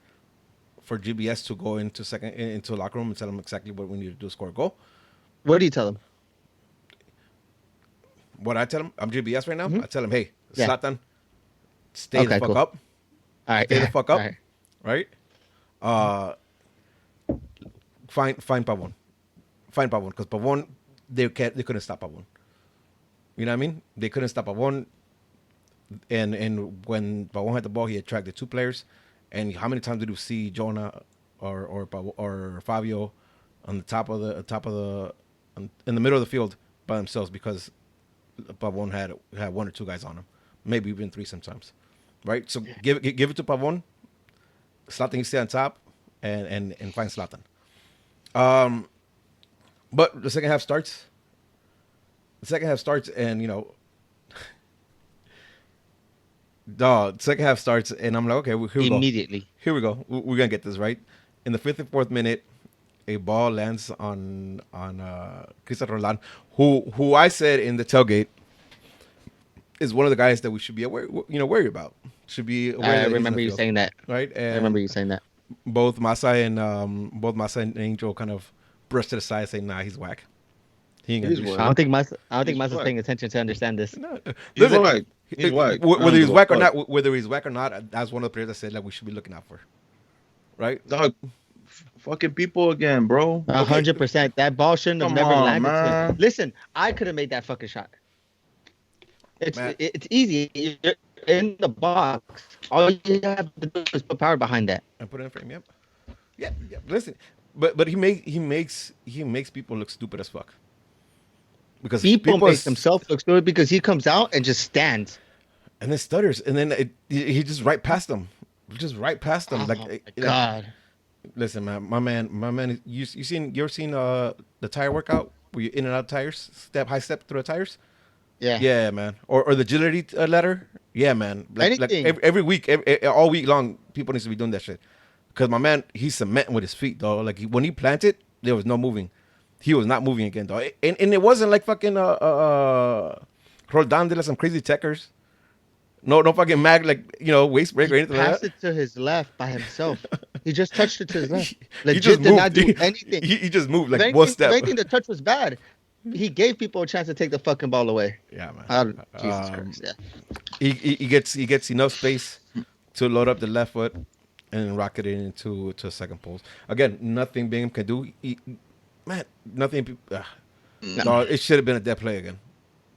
for GBS to go into the locker room and tell them exactly what we need to do to score a goal. What do you tell them? What I tell him, I'm GBS right now. Mhm. I tell him, hey, Yeah. Zlatan, stay the Okay, fuck cool. up, All right, stay the fuck up, All right. right? Find Pavon, because Pavon they couldn't stop Pavon. You know what I mean? They couldn't stop Pavon, and when Pavon had the ball, he attracted 2 players. And how many times did you see Jonah or Fabio on the top of the in the middle of the field by themselves because Pavon had 1 or 2 guys on him, maybe even 3 sometimes, right? So give it to Pavon. Zlatan can stay on top and find Zlatan. But the second half starts. And the second half starts, and I'm like, okay, here we go. Immediately. Here we go. We're gonna get this right. In the 54th minute, a ball lands on Cristian Roland, who I said in the tailgate is one of the guys that we should be worried about. Should be aware. I that he's in remember the you field, saying that. right. And I remember you saying that. both Massa and Angel kind of brushed to the side, saying, "Nah, he's whack. He ain't gonna He's do whack. shit." I don't think He's Masa's whack. paying attention to understand this. No, He's listen, whack. He's whack. Whether he's I whack or don't give a not, whether he's whack or not, that's one of the players I said that we should be looking out for, right? Dog, fucking people again, bro. 100%. That ball shouldn't have Come never on, landed. To him. man. Listen, I could have made that fucking shot. Man. It's easy. You're in the box. All you have to do is put power behind that. And put it in frame. Yep. Yeah. Listen, but he makes people look stupid as fuck. Because People make is- themselves look stupid because he comes out and just stands. and then stutters, and then he just right past them, Oh Like, my God. Listen, man, my man. You ever seen the tire workout where you in and out tires, high step through the tires? Yeah. Yeah, man. Or the agility ladder. Yeah, man. Like Anything. every week, all week long, people need to be doing that shit. Because my man, he's cementing with his feet, dog. Like when he planted, there was no moving. He was not moving again, dog. And it wasn't like fucking Roldan did like some crazy checkers. No fucking mag waist break or He anything like passed that. it to his left by himself. He just touched it to his left. He Legit just did not moved. do anything. He just moved If like anything, one step. If anything, the touch was bad. He gave people a chance to take the fucking ball away. Yeah, man. Jesus Christ. Yeah. He gets enough space to load up the left foot and rocket it into a second post. Again, nothing Bingham can do. Nothing. No, it should have been a dead play again.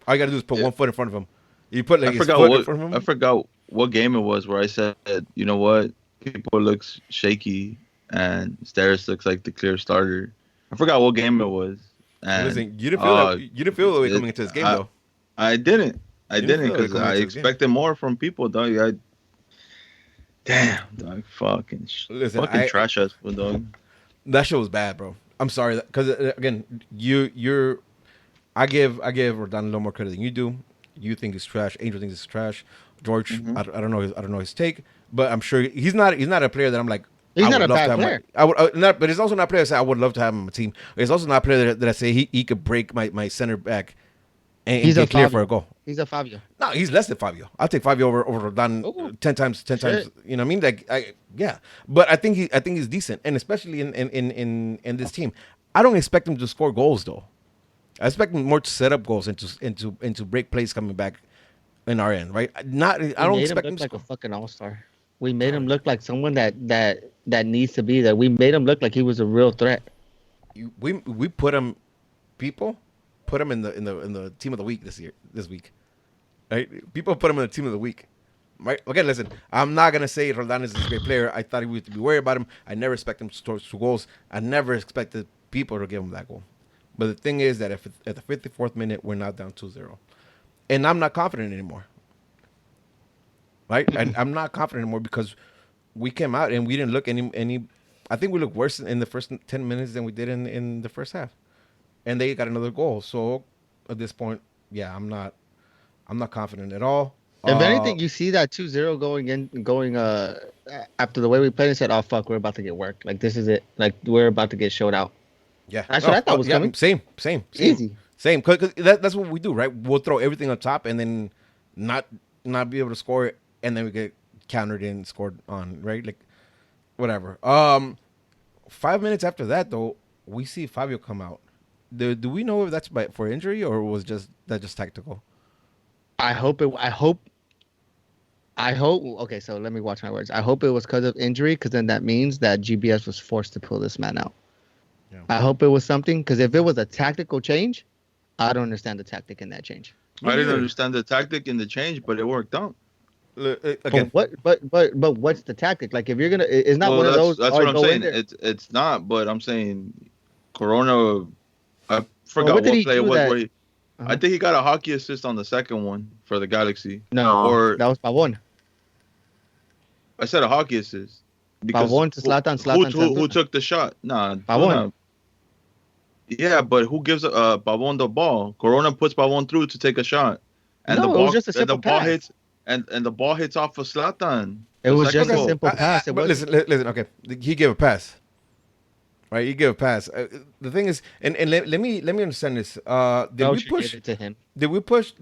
All you gotta do is put one foot in front of him. You put like I his forgot foot in front of him. I forgot what game it was where I said, you know what, people looks shaky and Steris looks like the clear starter. I forgot what game it was. And Listen, you didn't feel that. You didn't feel the way coming into this game though. I didn't. I You didn't didn't feel it because coming I into this game. expected more from people, dog. Damn, dog. Fucking Listen, fucking trash us, dog. That shit was bad, bro. I'm sorry because again, I give Rodon a little more credit than you do. You think it's trash. Angel thinks it's trash. George, I don't know his take, but I'm sure he's not a player that I'm like. He's I not would a love bad to have player. but it's also not a player that I say I would love to have him on my team. It's also not a player that I say he could break my center back and He's get a clear Fabio. for a goal. He's a Fabio. No, he's less than Fabio. I'll take Fabio over Roldan Ooh. 10 times. 10 Shit. times. You know what I mean? Like, yeah. But I think he's decent, and especially in this team, I don't expect him to score goals though. I expect him more to set up goals and to break plays coming back in our end, right? Not. I don't We made him expect him look to like a score. fucking all-star. We made him look like someone that needs to be there. We made him look like he was a real threat. We put him. People put him in the team of the week this week. Right? People put him in the team of the week. Right? Okay, listen. I'm not gonna say Roldan is a great player. I thought we would be worried about him. I never expect him to score 2 goals. I never expected people to give him that goal. But the thing is that if at the 54th minute we're not down 2-0, and I'm not confident anymore. Right? I'm not confident anymore because we came out and we didn't look any. I think we looked worse in the first 10 minutes than we did in the first half, and they got another goal. So at this point, yeah, I'm not confident at all. If anything, you see that 2-0 going after the way we played and said, "Oh fuck, we're about to get worked. Like this is it. Like we're about to get showed out." Yeah, That's what I thought was coming. Same. Easy. Same, because that's what we do, right? We'll throw everything on top and then not be able to score it, and then we get countered and scored on, right? Like whatever. 5 minutes after that, though, we see Fabio come out. Do we know if that's for injury or was just tactical? I hope. Okay, so let me watch my words. I hope it was because of injury, because then that means that GBS was forced to pull this man out. Yeah. I hope it was something, because if it was a tactical change, I don't understand the tactic in that change. I didn't understand the tactic in the change, but it worked out. Again, But what's the tactic? Like if you're gonna, it's not one of those. That's "Oh, what I'm go saying. in there." It's not, but I'm saying Corona. I forgot what did what he play it do was. that- Where I think he got a hockey assist on the second one for the Galaxy. No, or that was Pavon. I said a hockey assist. Pavon to Zlatan. Who took the shot? Nah, Pavon. Yeah, but who gives Pavon the ball? Corona puts Pavon through to take a shot, and No, the it ball was just a and the simple ball pass. hits and the ball hits off of Zlatan. It The was second just a goal. simple pass. It but was. listen. Okay, he gave a pass. Right, he gave a pass. The thing is, and let me understand this. Did Boucher we push? gave it to him. Did we push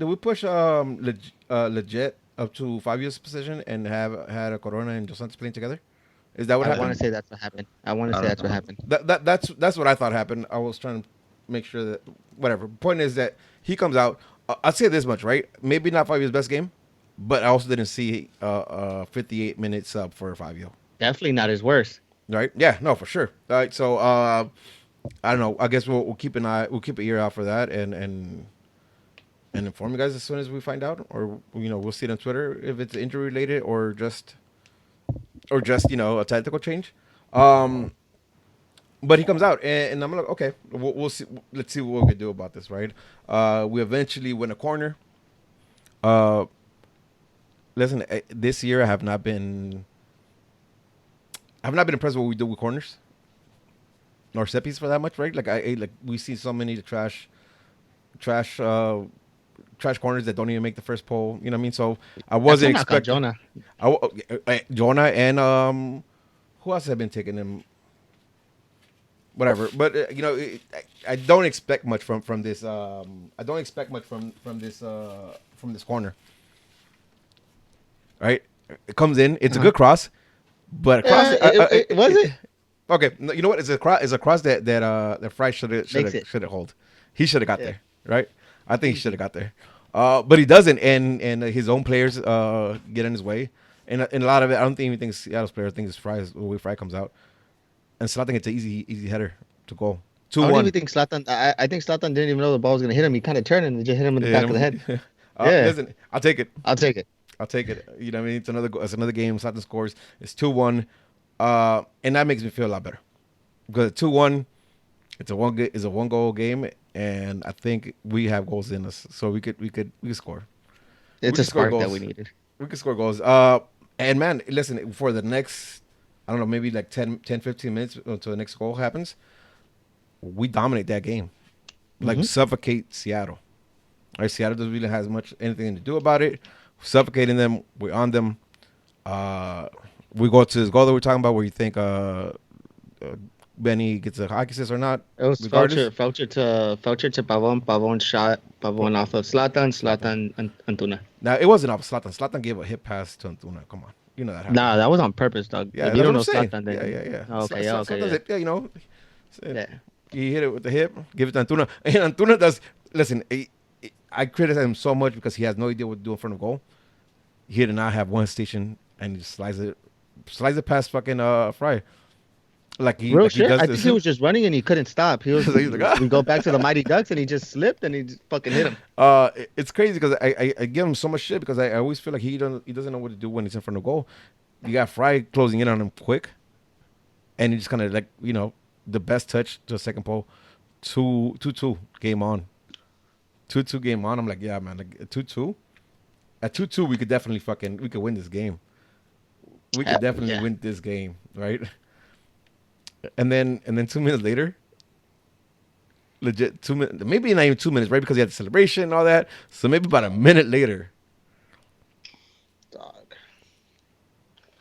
legit up to Fabio's position and had a Corona and Dos Santos playing together? Is that what I happened? want to say that's what happened. I don't know. happened. That's what I thought happened. I was trying to make sure that whatever. Point is that he comes out. I'll say this much, right? Maybe not Fabio's best game, but I also didn't see 58-minute sub for Fabio. Definitely not his worst. Right? Yeah, no, for sure. All right, so I don't know. I guess we'll keep an ear out for that and inform you guys as soon as we find out, or we'll see it on Twitter if it's injury related or just a tactical change. But he comes out and I'm like, okay, we'll see. Let's see what we can do about this, right? We eventually win a corner. Listen, this year I have not been impressed with what we do with corners, nor set pieces for that much, right? Like we see so many trash corners that don't even make the first pole. You know what I mean? So I wasn't expecting Jonah. Jonah and who else have been taking them? Whatever, but I don't expect much from this. I don't expect much from this corner. Right? It comes in. It's a good cross. But across Was it? Okay, no, you know what? It's a cross that Fry should have hold. He should have got there, right? I think he should have got there, but he doesn't, and his own players get in his way, and a lot of it, I don't even think Seattle's players think it's Fry's the way Fry comes out, and so I think it's an easy header to goal. 2-1. I don't even think Zlatan. I think Zlatan didn't even know the ball was gonna hit him. He kind of turned and just hit him in the back of the head. Yeah. Listen, I'll take it. I'll take it. You know what I mean? It's another game. Zlatan scores. It's 2-1, and that makes me feel a lot better because 2-1, it's a one goal game, and I think we have goals in us, so we could score. It's a spark that we needed. We could score goals. And man, listen, for the next, I don't know, maybe like 10, 15 minutes until the next goal happens, we dominate that game, like suffocate Seattle. Right? Seattle doesn't really have anything to do about it. Suffocating them, we're on them. We go to this goal that we're talking about where you think Benny gets a hockey assist or not. It was Regardless. Felcher to Pavon. Pavon shot. Pavon off of Zlatan, and Antuna. Now it wasn't off Slatan. Slatan gave a hit pass to Antuna. Come on, you know that happened. Nah, that was on purpose, dog. Yeah, If that's you don't what know I'm saying. Zlatan, then Yeah. Oh, okay, yeah, okay, Sometimes yeah. you know, Yeah. he hit it with the hip, give it to Antuna, and Antuna does. Listen, I criticize him so much because he has no idea what to do in front of goal. He did not have one station, and he slides it past fucking Fry. Like he, Real like he shit. does I this. think he was just running and he couldn't stop. He was. So he's like, "Ah." We go back to the Mighty Ducks and he just slipped and he just fucking hit him. It's crazy because I give him so much shit because I always feel like he doesn't know what to do when he's in front of goal. You got Fry closing in on him quick, and he just kind of like the best touch to the second pole, 2-2 game on, 2-2 game on. I'm like, yeah, man, like 2-2. At 2-2 we could definitely we could win this game. We could definitely Yeah. win this game, right? And then 2 minutes later, legit 2 minutes, maybe not even 2 minutes, right? Because he had the celebration and all that. So maybe about a minute later, Dog.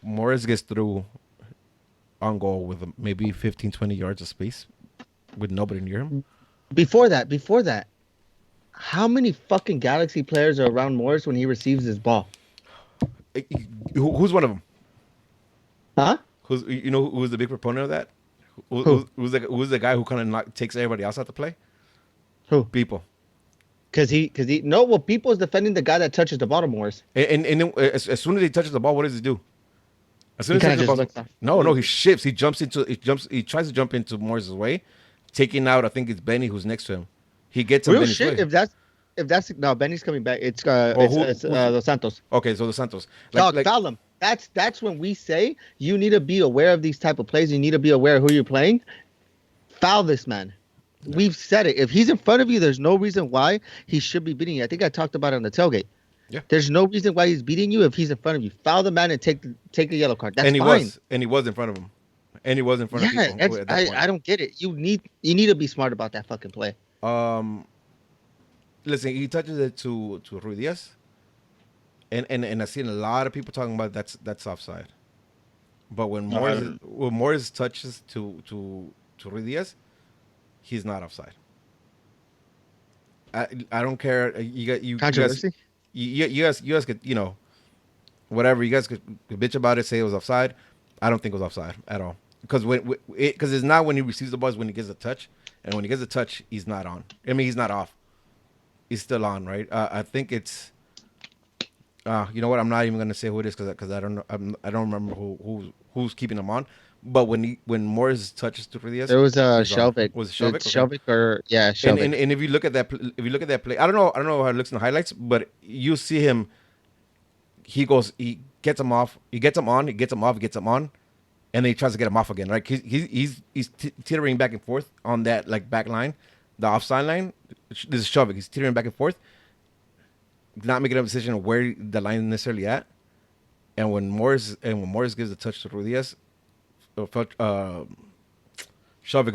Morris gets through on goal with maybe 15, 20 yards of space with nobody near him. Before that, how many fucking Galaxy players are around Morris when he receives his ball? Who's one of them? Huh? Who's the big proponent of that? Who? Who's the guy who kind of takes everybody else out to play? Who? People. Because people is defending the guy that touches the ball to Morris. And then as soon as he touches the ball, what does he do? As soon He as he kinda touches the just ball, looks off. no, he shifts. He tries to jump into Morris's way, taking out. I think it's Benny who's next to him. He gets on Real Benny's shit. way. If that's no, Benny's coming back. It's who's- Dos Santos. Okay, so the Santos. Dog, foul him. That's when we say you need to be aware of these type of plays. You need to be aware of who you're playing. Foul this man. We've said it. If he's in front of you, there's no reason why he should be beating you. I think I talked about it on the tailgate. Yeah. There's no reason why he's beating you if he's in front of you. Foul the man and take the yellow card. That's and he fine. was in front of him, and he was in front of Yeah, people at that point. I don't get it. You need to be smart about that fucking play. Listen, he touches it to Rui Diaz, and I've seen a lot of people talking about that's offside. But when Morris touches to Rui Diaz, he's not offside. I don't care. You Controversy. you guys could whatever you guys could bitch about it, say it was offside. I don't think it was offside at all because because it's not when he receives the ball, it's when he gets a touch, and when he gets a touch, he's not on. I mean, he's not off. He's still on, right? I think it's. You know what? I'm not even gonna say who it is because I don't know. I don't remember who's keeping him on. But when Morris touches to Diaz, It was he's on. Shelvick. Was it Shelvick? It's Okay. Shelvick or yeah, Shelvick. And if you look at that play, I don't know how it looks in the highlights, but you see him. He gets him off, he gets him on, he gets him off, he gets him on, and then he tries to get him off again. Right? He's teetering back and forth on that like back line, the offside line. This is Shelvick. He's teetering back and forth, not making a decision of where the line is necessarily at. And when Morris gives the touch to Ruiz, Shelvick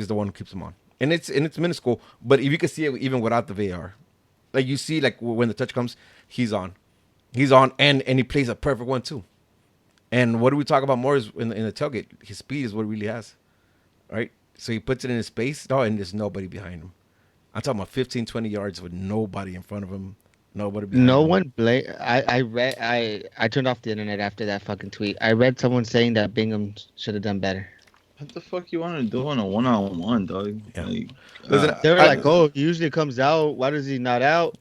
is the one who keeps him on, and it's minuscule. But if you can see it even without the VAR, like you see, like when the touch comes, he's on, and he plays a perfect one too. And what do we talk about Morris in the tailgate? His speed is what he really has, right? So he puts it in his space, and there's nobody behind him. I'm talking about 15, 20 yards with nobody in front of him, nobody behind No him. one blame. I turned off the internet after that fucking tweet. I read someone saying that Bingham should have done better. What the fuck you want to do on a one-on-one, dog? Yeah. Like, Listen, They were I- like, "Oh, he usually comes out. Why does he not out?"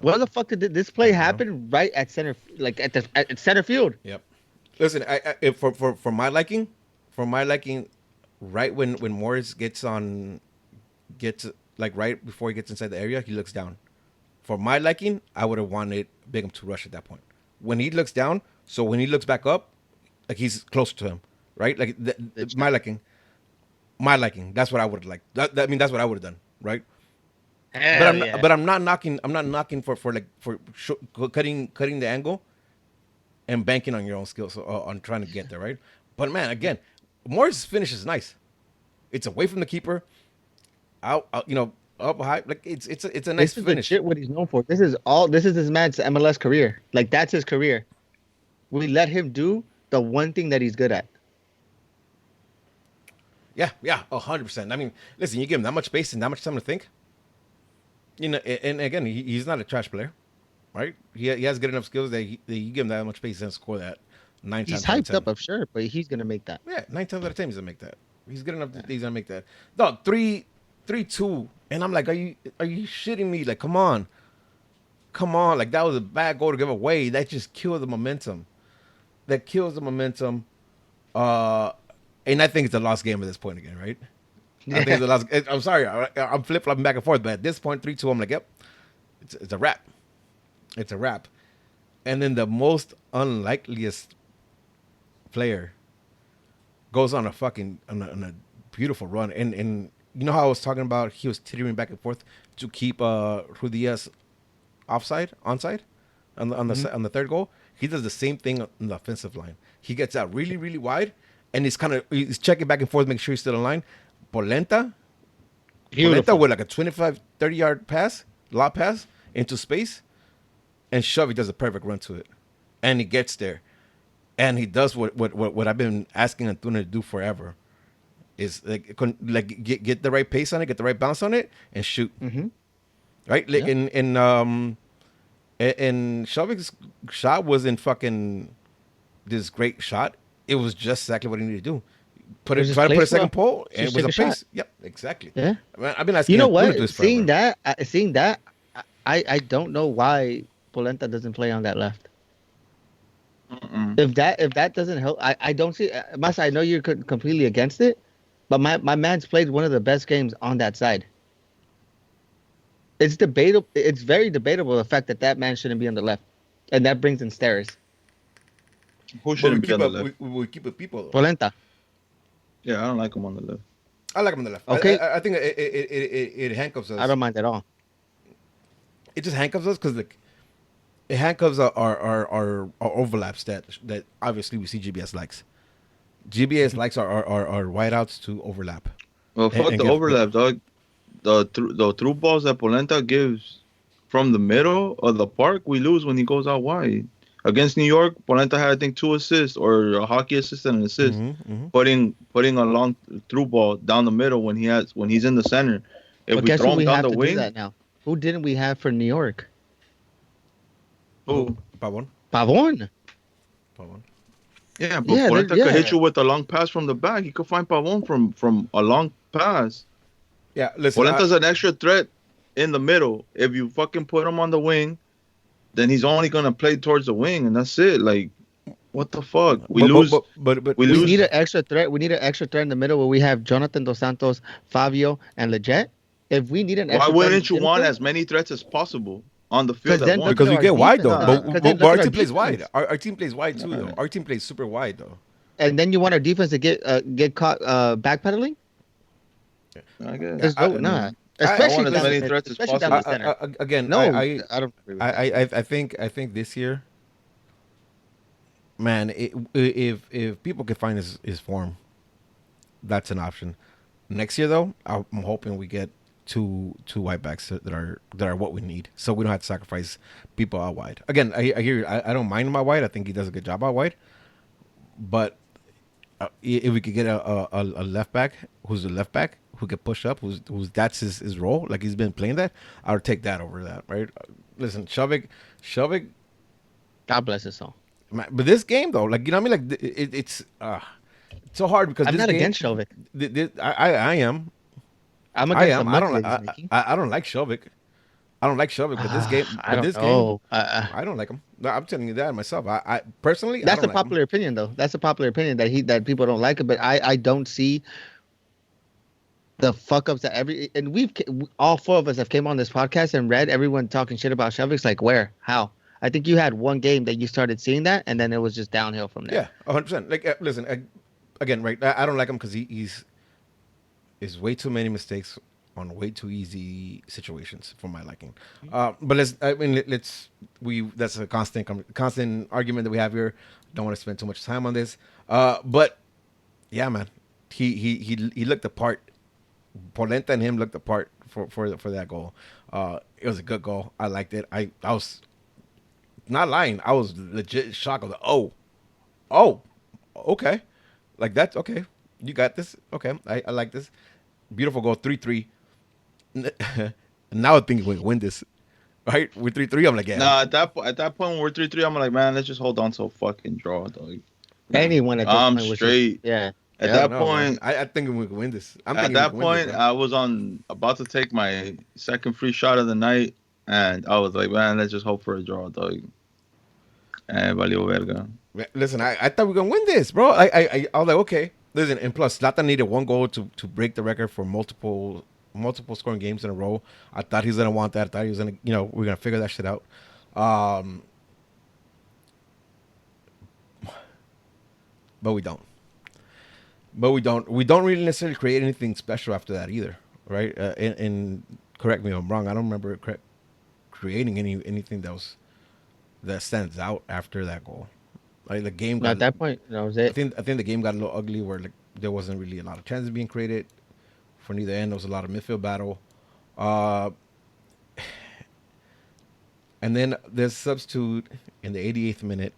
Where the fuck did this play happen? Right at center, like at center field. Yep. Listen, if for my liking, right when Morris gets like right before he gets inside the area, he looks down. For my liking, I would have wanted Bingham to rush at that point. When he looks down, so when he looks back up, like he's closer to him, right? Like my liking. That's what I would have liked. That's what I would have done, right? But I'm not knocking. I'm not knocking for cutting the angle and banking on your own skills on trying to get there, right? But man, again, Morris' finish is nice. It's away from the keeper, out up high. Like it's a nice This is finish. legit what he's known for. This is this man's MLS career. Like that's his career. We let him do the one thing that he's good at. Yeah, 100%. I mean, listen, you give him that much space and that much time to think. You know, and again, he's not a trash player, right? He has good enough skills that you give him that much space and score that nine He's times out of hyped 10. up, I'm sure, but he's gonna make that. Yeah, 9 times out of 10 he's gonna make that. He's good enough that he's gonna make that. Dog, 3-2, and I'm like, are you shitting me? Like, come on, like that was a bad goal to give away. That just killed the momentum. That kills the momentum. And I think it's a lost game at this point again, right? I think it's a lost. I'm sorry, I'm flip flopping back and forth, but at this point, 3-2, I'm like, yep, it's a wrap. It's a wrap. And then the most unlikeliest player goes on a fucking on a beautiful run, and you know how I was talking about he was teetering back and forth to keep Rudias onside on the third goal. He does the same thing on the offensive line. He gets out really wide, and he's checking back and forth, making sure he's still in line. Polenta with like a 25-30 yard pass, lob pass into space, and Shovey does a perfect run to it, and he gets there, and he does what I've been asking Antuna to do forever, is like get the right pace on it, get the right bounce on it, and shoot. Mm-hmm. Right, like and Shovey's shot wasn't fucking this great shot. It was just exactly what he needed to do. Try to put a second pole, and it was a pace. Yep, exactly. Yeah. Man, I've been asking. You know Antuna to do what? this forever. Seeing that, I don't know why Polenta doesn't play on that left. Mm-mm. If that doesn't help, I don't see. Masa, I know you're completely against it, but my man's played one of the best games on that side. It's debatable. It's very debatable the fact that man shouldn't be on the left, and that brings in Steres. Who But shouldn't be on the left? we keep it people. Though. Polenta. Yeah, I don't like him on the left. I like him on the left. Okay. I think it handcuffs us. I don't mind at all. It just handcuffs us because like it handcuffs our overlaps that obviously we see GBS likes. GBS likes our wideouts to overlap. Well, fuck and the get- overlap, dog. The through balls that Polenta gives from the middle of the park, we lose when he goes out wide. Against New York, Polenta had I think 2 assists or a hockey assist and an assist, putting a long through ball down the middle when he's in the center. If But we guess throw who him we down have the to do wing, that now? Who didn't we have for New York? who? Pavon. Pavon. Yeah, but Yeah, Polenta yeah. could hit you with a long pass from the back. He could find Pavon from a long pass. Yeah, listen. Polenta's an extra threat in the middle. If you fucking put him on the wing, then he's only gonna play towards the wing, and that's it. Like, what the fuck? We lose. But we We lose. need an extra threat. We need an extra threat in the middle where we have Jonathan Dos Santos, Fabio, and Leggett. If we need an Why extra wouldn't you threat, want as many threats as possible on the field 'Cause at then once? because we our get wide though. defense, But, 'cause but, then but our look at team plays wide. defense. Our team plays wide too though. Our team plays super wide though. and then you want our defense to get caught backpedaling. I guess. There's I- no, nah. I Especially want as down many the- threats as especially down the possible. center. Again, No, I I don't agree with that. I think this year, man, if people can find his form, that's an option. Next year though, I'm hoping we get two wide backs that are what we need, so we don't have to sacrifice people out wide. Again, I hear you. I don't mind him out wide. I think he does a good job out wide, but if we could get a left back who's a left back who could push up, who's that's his role, like he's been playing that, I would take that over that, right? Listen, Shovik, God bless his soul. man, but this game though, like you know what I mean, like it's so hard because I'm this not game, against Shovik. I am. I'm I against am. the I muck don't. that he's making. I don't like Shovik. I don't like Shovik, but this game. I don't this know. game, I don't like him. No, I'm telling you that myself. I personally, That's I a don't like him. popular opinion, though. That's a popular opinion that people don't like it. But I don't see the fuck ups that and all 4 of us have came on this podcast and read everyone talking shit about Shovik. Like where, how? I think you had one game that you started seeing that, and then it was just downhill from there. Yeah, 100%. Like, listen, again, right? I don't like him because he's way too many mistakes on way too easy situations for my liking. But that's a constant argument that we have here. Don't want to spend too much time on this. But yeah, man, he looked the part. Polenta and him looked the part for that goal. It was a good goal. I liked it. I was not lying. I was legit shocked. I was like, oh, okay, like that's okay. You got this. Okay, I like this. Beautiful goal, 3-3. Now I think we can win this. Right, with 3-3. I'm like, yeah. Nah, at that point when we're 3-3, I'm like, man, let's just hold on to a fucking draw, dog. Anyone at this I'm point was just straight. yeah. At I don't that know, man. point, I think we can win this. I'm at thinking we that can win this, point, bro. I was about to take my second free shot of the night, and I was like, man, let's just hope for a draw, dog. And valió verga. Listen, I thought we were gonna win this, bro. I was like, okay. Listen, and plus, Zlatan needed one goal to break the record for multiple scoring games in a row. I thought he was gonna want that. I thought he was gonna, we're gonna figure that shit out. But we don't. We don't really necessarily create anything special after that either, right? And correct me if I'm wrong. I don't remember creating anything that stands out after that goal. Like the game At that point, that was it. I think the game got a little ugly where like there wasn't really a lot of chances being created for neither end. There was a lot of midfield battle. And then there's substitute in the 88th minute.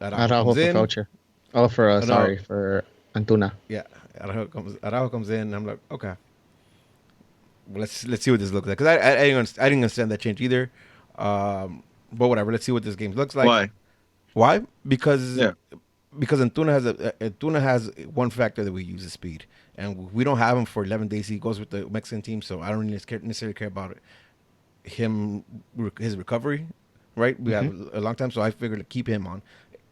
Araujo comes for in. Felcher. Oh, for no. sorry, for Antuna. Yeah, Araujo comes in. And I'm like, okay, well, let's see what this looks like, because I didn't understand that change either. But whatever, let's see what this game looks like. Why? Because Antuna has one factor that we use is speed, and we don't have him for 11 days. He goes with the Mexican team, so I don't necessarily care about his recovery. Right, we have a long time, so I figured to keep him on.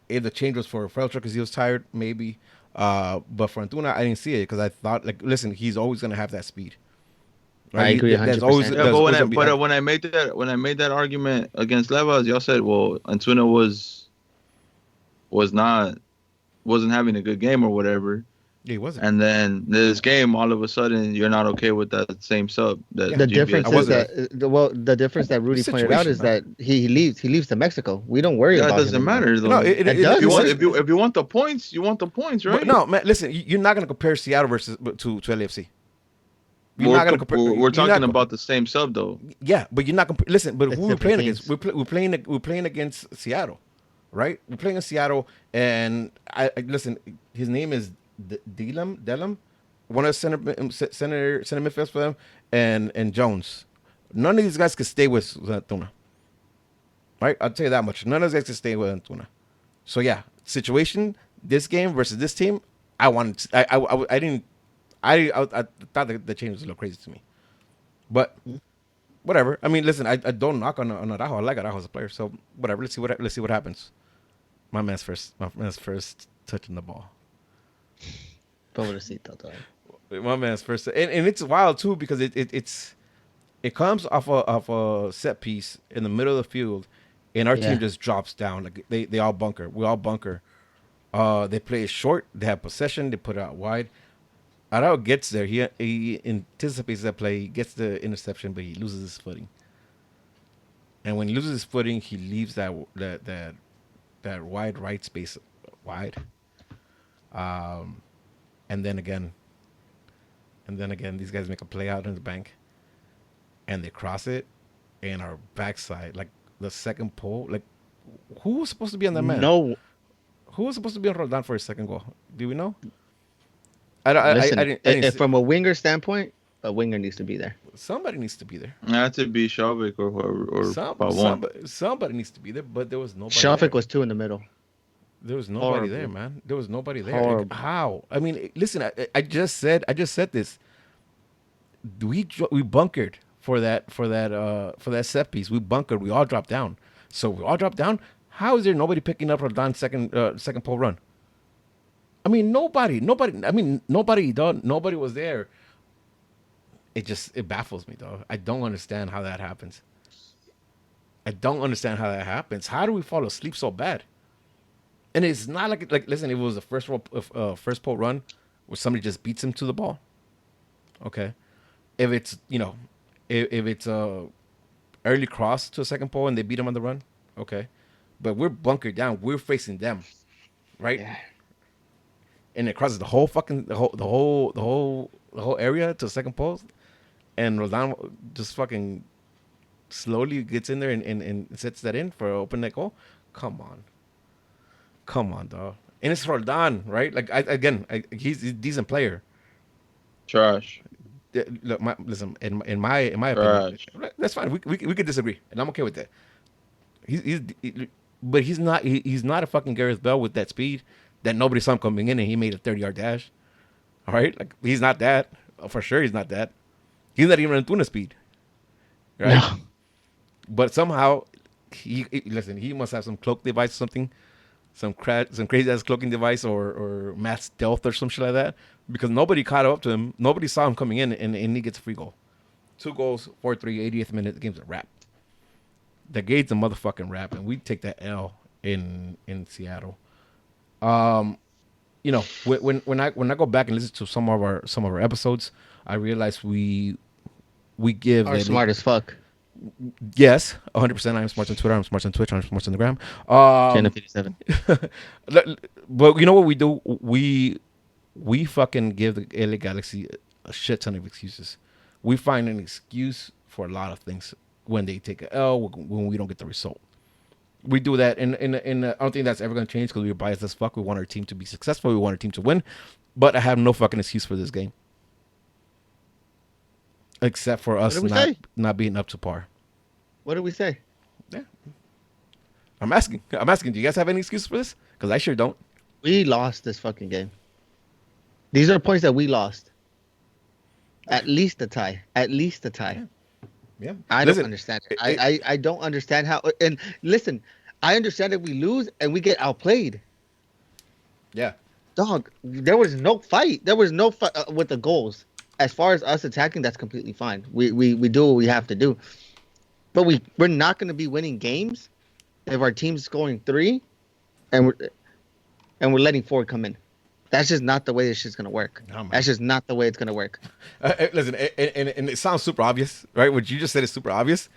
If the change was for Felcher because he was tired, maybe. But for Antuna, I didn't see it because I thought, like, listen, he's always gonna have that speed. Right? I agree 100%. Yeah, but when I made that argument against Levas, y'all said, well, Antuna wasn't having a good game or whatever. Yeah, he wasn't. And then this game, all of a sudden, you're not okay with that same sub. The difference is that the difference that Rudy pointed out is that he leaves to Mexico. We don't worry about it. That doesn't matter though. No, it does. If you want the points, you want the points, right? But no, man. Listen, you're not gonna compare Seattle versus to LAFC. We're talking about the same sub though. Yeah, but you're not listen. But who we're playing against? We're playing against Seattle, right? We're playing in Seattle, and I listen. His name is Delem, one of the center midfielders for them, and Jones. None of these guys could stay with Antuna. Right? I'll tell you that much. None of these guys could stay with Antuna. So yeah, situation, this game versus this team, I thought the change was a little crazy to me. But whatever. I mean, listen, I don't knock on Araujo. I like Araujo as a player. So whatever. Let's see what happens. My man's first touching the ball. Pobrecito, dog. My man's first, and it's wild too because it comes off a set piece in the middle of the field, and our team just drops down. Like they all bunker. We all bunker. They play it short. They have possession. They put it out wide. Araujo gets there. He anticipates that play. He gets the interception, but he loses his footing. And when he loses his footing, he leaves that wide right space wide. And then again, these guys make a play out in the bank, and they cross it, and our backside, like the second pole, like who was supposed to be on that man? No, who was supposed to be on Roldan for his second goal? Do we know? Listen, from a winger standpoint, a winger needs to be there. Somebody needs to be there. That to be Shavik or somebody needs to be there, but there was nobody. Shavik was 2 in the middle. There was nobody there, man. There was nobody there. Like, how? I mean, listen. I just said this. We bunkered for that set piece. We bunkered. We all dropped down. So we all dropped down. How is there nobody picking up Roldan's second pole run? I mean, nobody. I mean, nobody. Dog, nobody was there. It baffles me, though. I don't understand how that happens. How do we fall asleep so bad? And it's not like listen, if it was a first pole run where somebody just beats him to the ball, okay. If it's if it's a early cross to a second pole and they beat him on the run, okay. But we're bunkered down. We're facing them, right? Yeah. And it crosses the whole area to the second post, and Roldan just fucking slowly gets in there and sets that in for open net goal. Come on, dog. and it's Roldan, right? Like he's a decent player. Trash. Look, listen, in my opinion, Trash. that's fine. We could disagree, and I'm okay with that. But he's not a fucking Gareth Bell with that speed that nobody saw him coming in and he made a 30-yard dash. All right, like he's not that for sure. He's not that. He's not even Antuna speed, right? No. But somehow listen. He must have some cloak device, or something, some crazy ass cloaking device, or mass stealth or some shit like that. Because nobody caught up to him. Nobody saw him coming in, and he gets a free goal. 2 goals, 4-3, 80th minute. The game's a wrap. The game's a motherfucking wrap, and we take that L in Seattle. You know, when I go back and listen to some of our episodes, I realize we give Are smart as fuck. Yes, 100%. I'm smart on Twitter. I'm smart on Twitch. I'm smart on the gram. Jenna 57. But you know what we do? We fucking give the LA Galaxy a shit ton of excuses. We find an excuse for a lot of things when they take a L, when we don't get the result. We do that, and I don't think that's ever going to change because we're biased as fuck. We want our team to be successful. We want our team to win. But I have no fucking excuse for this game. Except for us not being up to par. What did we say? Yeah. I'm asking. Do you guys have any excuses for this? Because I sure don't. We lost this fucking game. These are points that we lost. At least a tie. Yeah. I don't understand it. I don't understand how. And listen, I understand that we lose and we get outplayed. Yeah. Dog, there was no fight. There was no fight with the goals. As far as us attacking, that's completely fine. We do what we have to do. But we're not going to be winning games if our team's scoring 3 and we're letting 4 come in. That's just not the way this shit's going to work. No, that's just not the way it's going to work. Listen, and it sounds super obvious, right? What you just said is super obvious.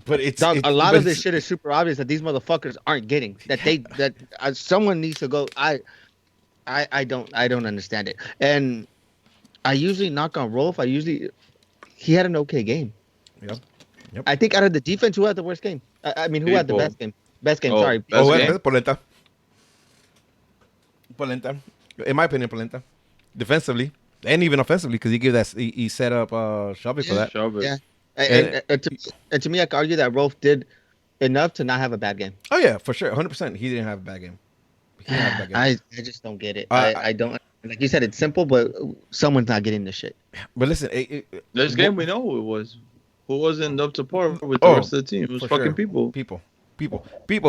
But a lot of this shit is super obvious that these motherfuckers aren't getting. That someone needs to go. I don't understand it. And I usually knock on Rolf. He had an okay game. Yep. I think out of the defense, who had the worst game? I mean, who had the best game? Best game. Sorry. Best Polenta. In my opinion, Polenta. Defensively and even offensively, because he set up Shelby for that. Shelby. Yeah. And to me, I could argue that Rolf did enough to not have a bad game. Oh yeah, for sure, 100%. He didn't have a bad game. I just don't get it. I don't. Like you said, it's simple, but someone's not getting the shit. But listen, this game we know who it was. Who wasn't up to par with the rest of the team? It was fucking people. People.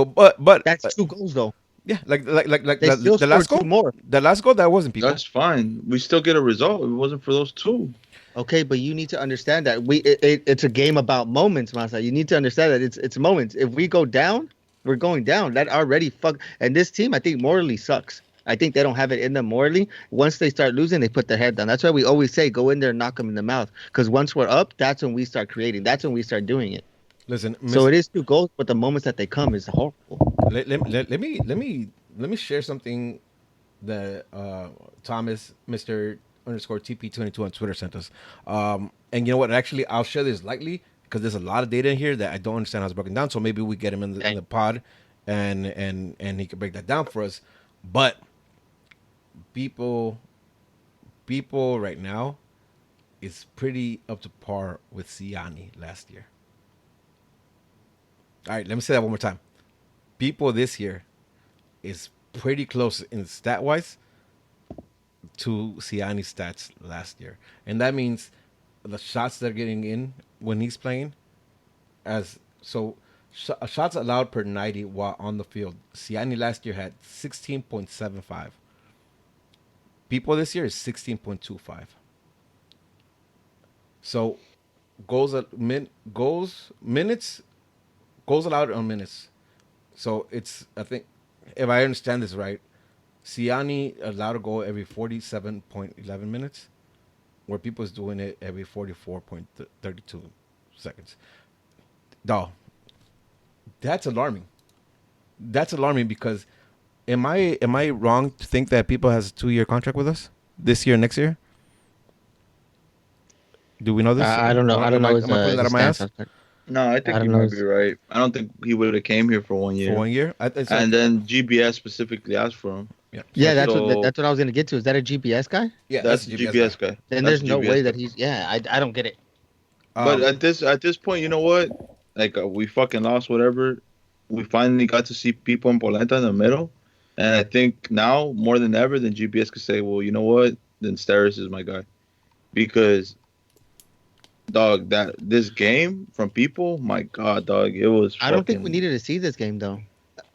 But that's 2 goals though. Yeah, like they the last goal. 2 more. The last goal, that wasn't people. That's fine. We still get a result. It wasn't for those 2. Okay, but you need to understand that it's a game about moments, Masa. You need to understand that it's moments. If we go down, we're going down. That already and this team, I think, morally sucks. I think they don't have it in them morally. Once they start losing, they put their head down. That's why we always say go in there and knock them in the mouth. Because once we're up, that's when we start creating. That's when we start doing it. Listen, so it is 2 goals, but the moments that they come is horrible. Let me share something that Thomas, Mr. _ TP22 on Twitter sent us. And you know what? Actually, I'll share this lightly because there's a lot of data in here that I don't understand how it's broken down. So maybe we get him in the pod, and he can break that down for us. But people right now is pretty up to par with Ciani last year. All right, let me say that one more time. People this year is pretty close in stat wise to Ciani's stats last year, and that means the shots they're getting in when he's playing, shots allowed per 90 while on the field. Ciani last year had 16.75. People this year is 16.25. So goals allowed on minutes. So it's, I think, if I understand this right, Ciani allowed a goal every 47.11 minutes, where people is doing it every 44.32 seconds. Dog, that's alarming. That's alarming because am I wrong to think that people has a 2-year contract with us this year, next year? Do we know this? I don't know. I don't know. Am I putting that on my ass? No, I think I you don't know. might be right. I don't think he would have came here for 1 year. For 1 year. And then GBS specifically asked for him. Yeah. So I Yeah, think, So that's what I was gonna get to. Is that a GPS guy? yeah, that's that's a the GPS guy. GPS guy. Then That's there's the no GPS way guy. that he's. Yeah, I don't get it. But Um, at this point, you know what? Like we fucking lost whatever. We finally got to see people in Polenta in the middle, and I think now more than ever, then GPS could say, well, you know what? Then Steris is my guy, because dog, that this game from people, my god, dog, it was I don't think we fucking. needed to see this game though.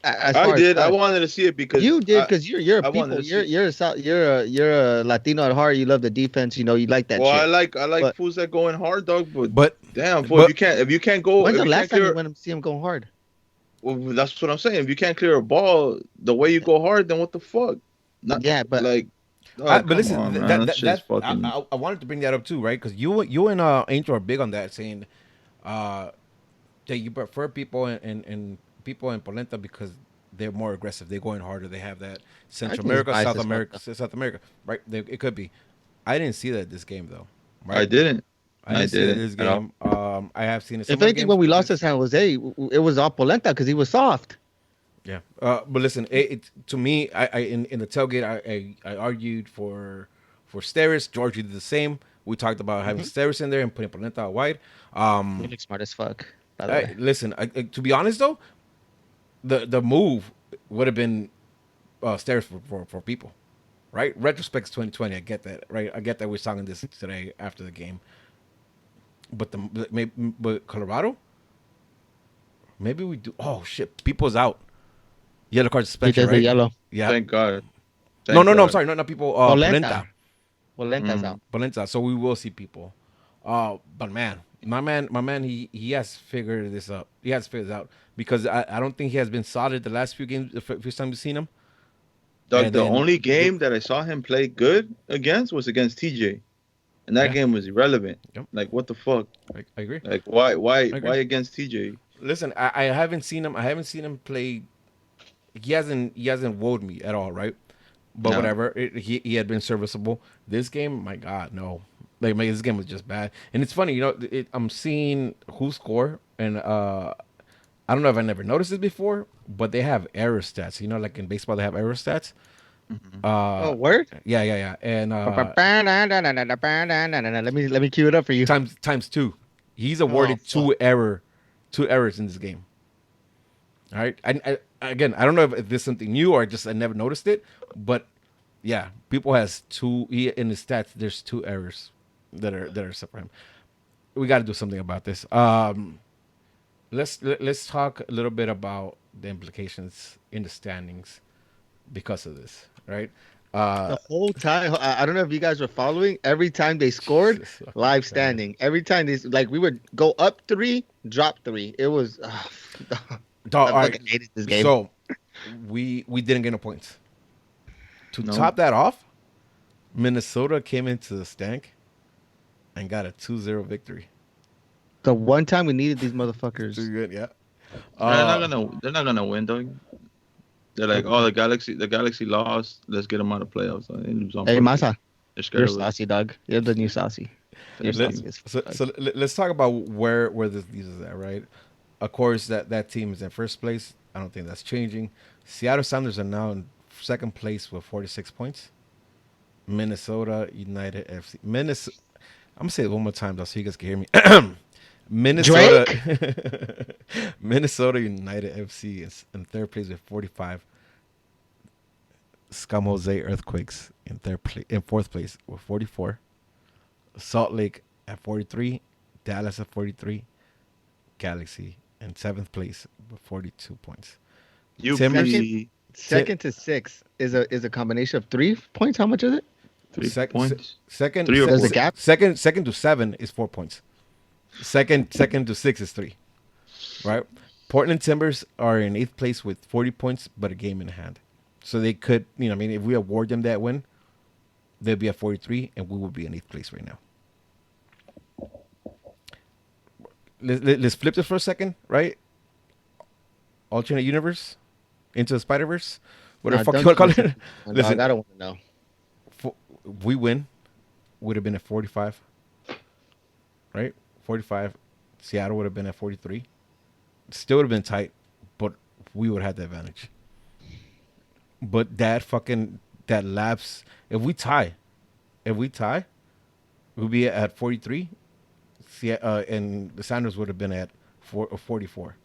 As I far as did. I us. wanted to see it because You did because you're a I wanted people. to see. You're a Latino at heart. You love the defense. You know you like that Well, shit. I like But fools that going hard, dog. But but damn, fool, but if you can't go, when's if the you last can't time you clear, went to see him going hard? well, that's what I'm saying. If you can't clear a ball the way you go hard, then what the fuck? Not Yeah, but like. Oh, but come listen, on, man. that That shit's fucking. I wanted to bring that up too, right? Because you and Angel are big on that, saying that you prefer people and people in Polenta because they're more aggressive. They're going harder. They have that Central think it's America, biased South as fuck, America, South America, right? It could be. I didn't see that this game though, I right? didn't. I I didn't see it didn't this at all. game. I have seen it. if anything, when we lost to San Jose, it was all Polenta because he was soft. Yeah, but listen, to me, I in the tailgate, I argued for Steris. Georgie did the same. We talked about having Steris in there and putting Polenta out wide. You look smart as fuck. By the way. Listen, to be honest though, the move would have been Steris for people, right? Retrospect's 2020. I get that, right? I get that we're talking this today after the game, but but Colorado, maybe we do. Oh shit, people's out. Yellow card He suspension, does the right? yellow. Yeah. Thank God. No, Thank I'm God. sorry. Not people. Polenta. Polenta. Polenta's out. Polenta. So we will see people. But man, my man, he has figured this up. He has figured it out because I don't think he has been solid the last few games. The first time we've seen him. Doug, And the then- only game that I saw him play good against was against TJ, and that Yeah. game was irrelevant. Yep. Like, what the fuck? I agree. Like, agree. why against TJ? Listen, I haven't seen him. I haven't seen him play. He hasn't wowed me at all, right? But No. whatever. He had been serviceable. This game, my God, no. Like this game was just bad. And it's funny, I'm seeing who score, and I don't know if I never noticed this before, but they have error stats. Like in baseball, they have error stats. Oh, word. Yeah. And Let me cue it up for you. times two. He's awarded fuck. two errors in this game. All right. Again, I don't know if this is something new or I never noticed it, but yeah, people has two. In the stats, there's two errors that are set for him. We got to do something about this. Let's talk a little bit about the implications in the standings because of this, right? The whole time, I don't know if you guys were following. Every time they scored, live standing. Every time we would go up 3, drop 3. It was. Dog, I all fucking hated this game. So we didn't get no points. To No. top that off, Minnesota came into the stank and got a 2-0 victory. The one time we needed these motherfuckers. Too good, yeah. They're not gonna win, dog. They're like, oh, the Galaxy lost. Let's get them out of playoffs. They lose on Hey, purpose. Masa, They're scared you're of us. saucy, dog. You're the new saucy. You're Let's, saucy as so, fuck. so let's talk about where this is at, right? Of course, that team is in first place. I don't think that's changing. Seattle Sounders are now in second place with 46 points. Minnesota United FC. I'm gonna say it one more time though, so you guys can hear me. Minnesota United FC is in third place with 45. Scum Jose Earthquakes in fourth place with 44. Salt Lake at 43. Dallas at 43. Galaxy in seventh place with 42 points. You Timbers- be Second to 6 is a combination of 3 points. How much is it? 3 Sec- points. Second, Three or There's four. a gap. Second to 7 is 4 points. Second to 6 is 3. Right? Portland Timbers are in 8th place with 40 points, but a game in hand. So they could, if we award them that win, they'll be at 43, and we would be in 8th place right now. Let's flip this for a second, right? Alternate universe into the Spider-Verse. What the fuck you want to call it? Listen, Dog, I don't want to know. we win, would have been at 45, right? 45. Seattle would have been at 43. Still would have been tight, but we would have had the advantage. But that lapse. If we tie, we'll be at 43. And the Sounders would have been at 44.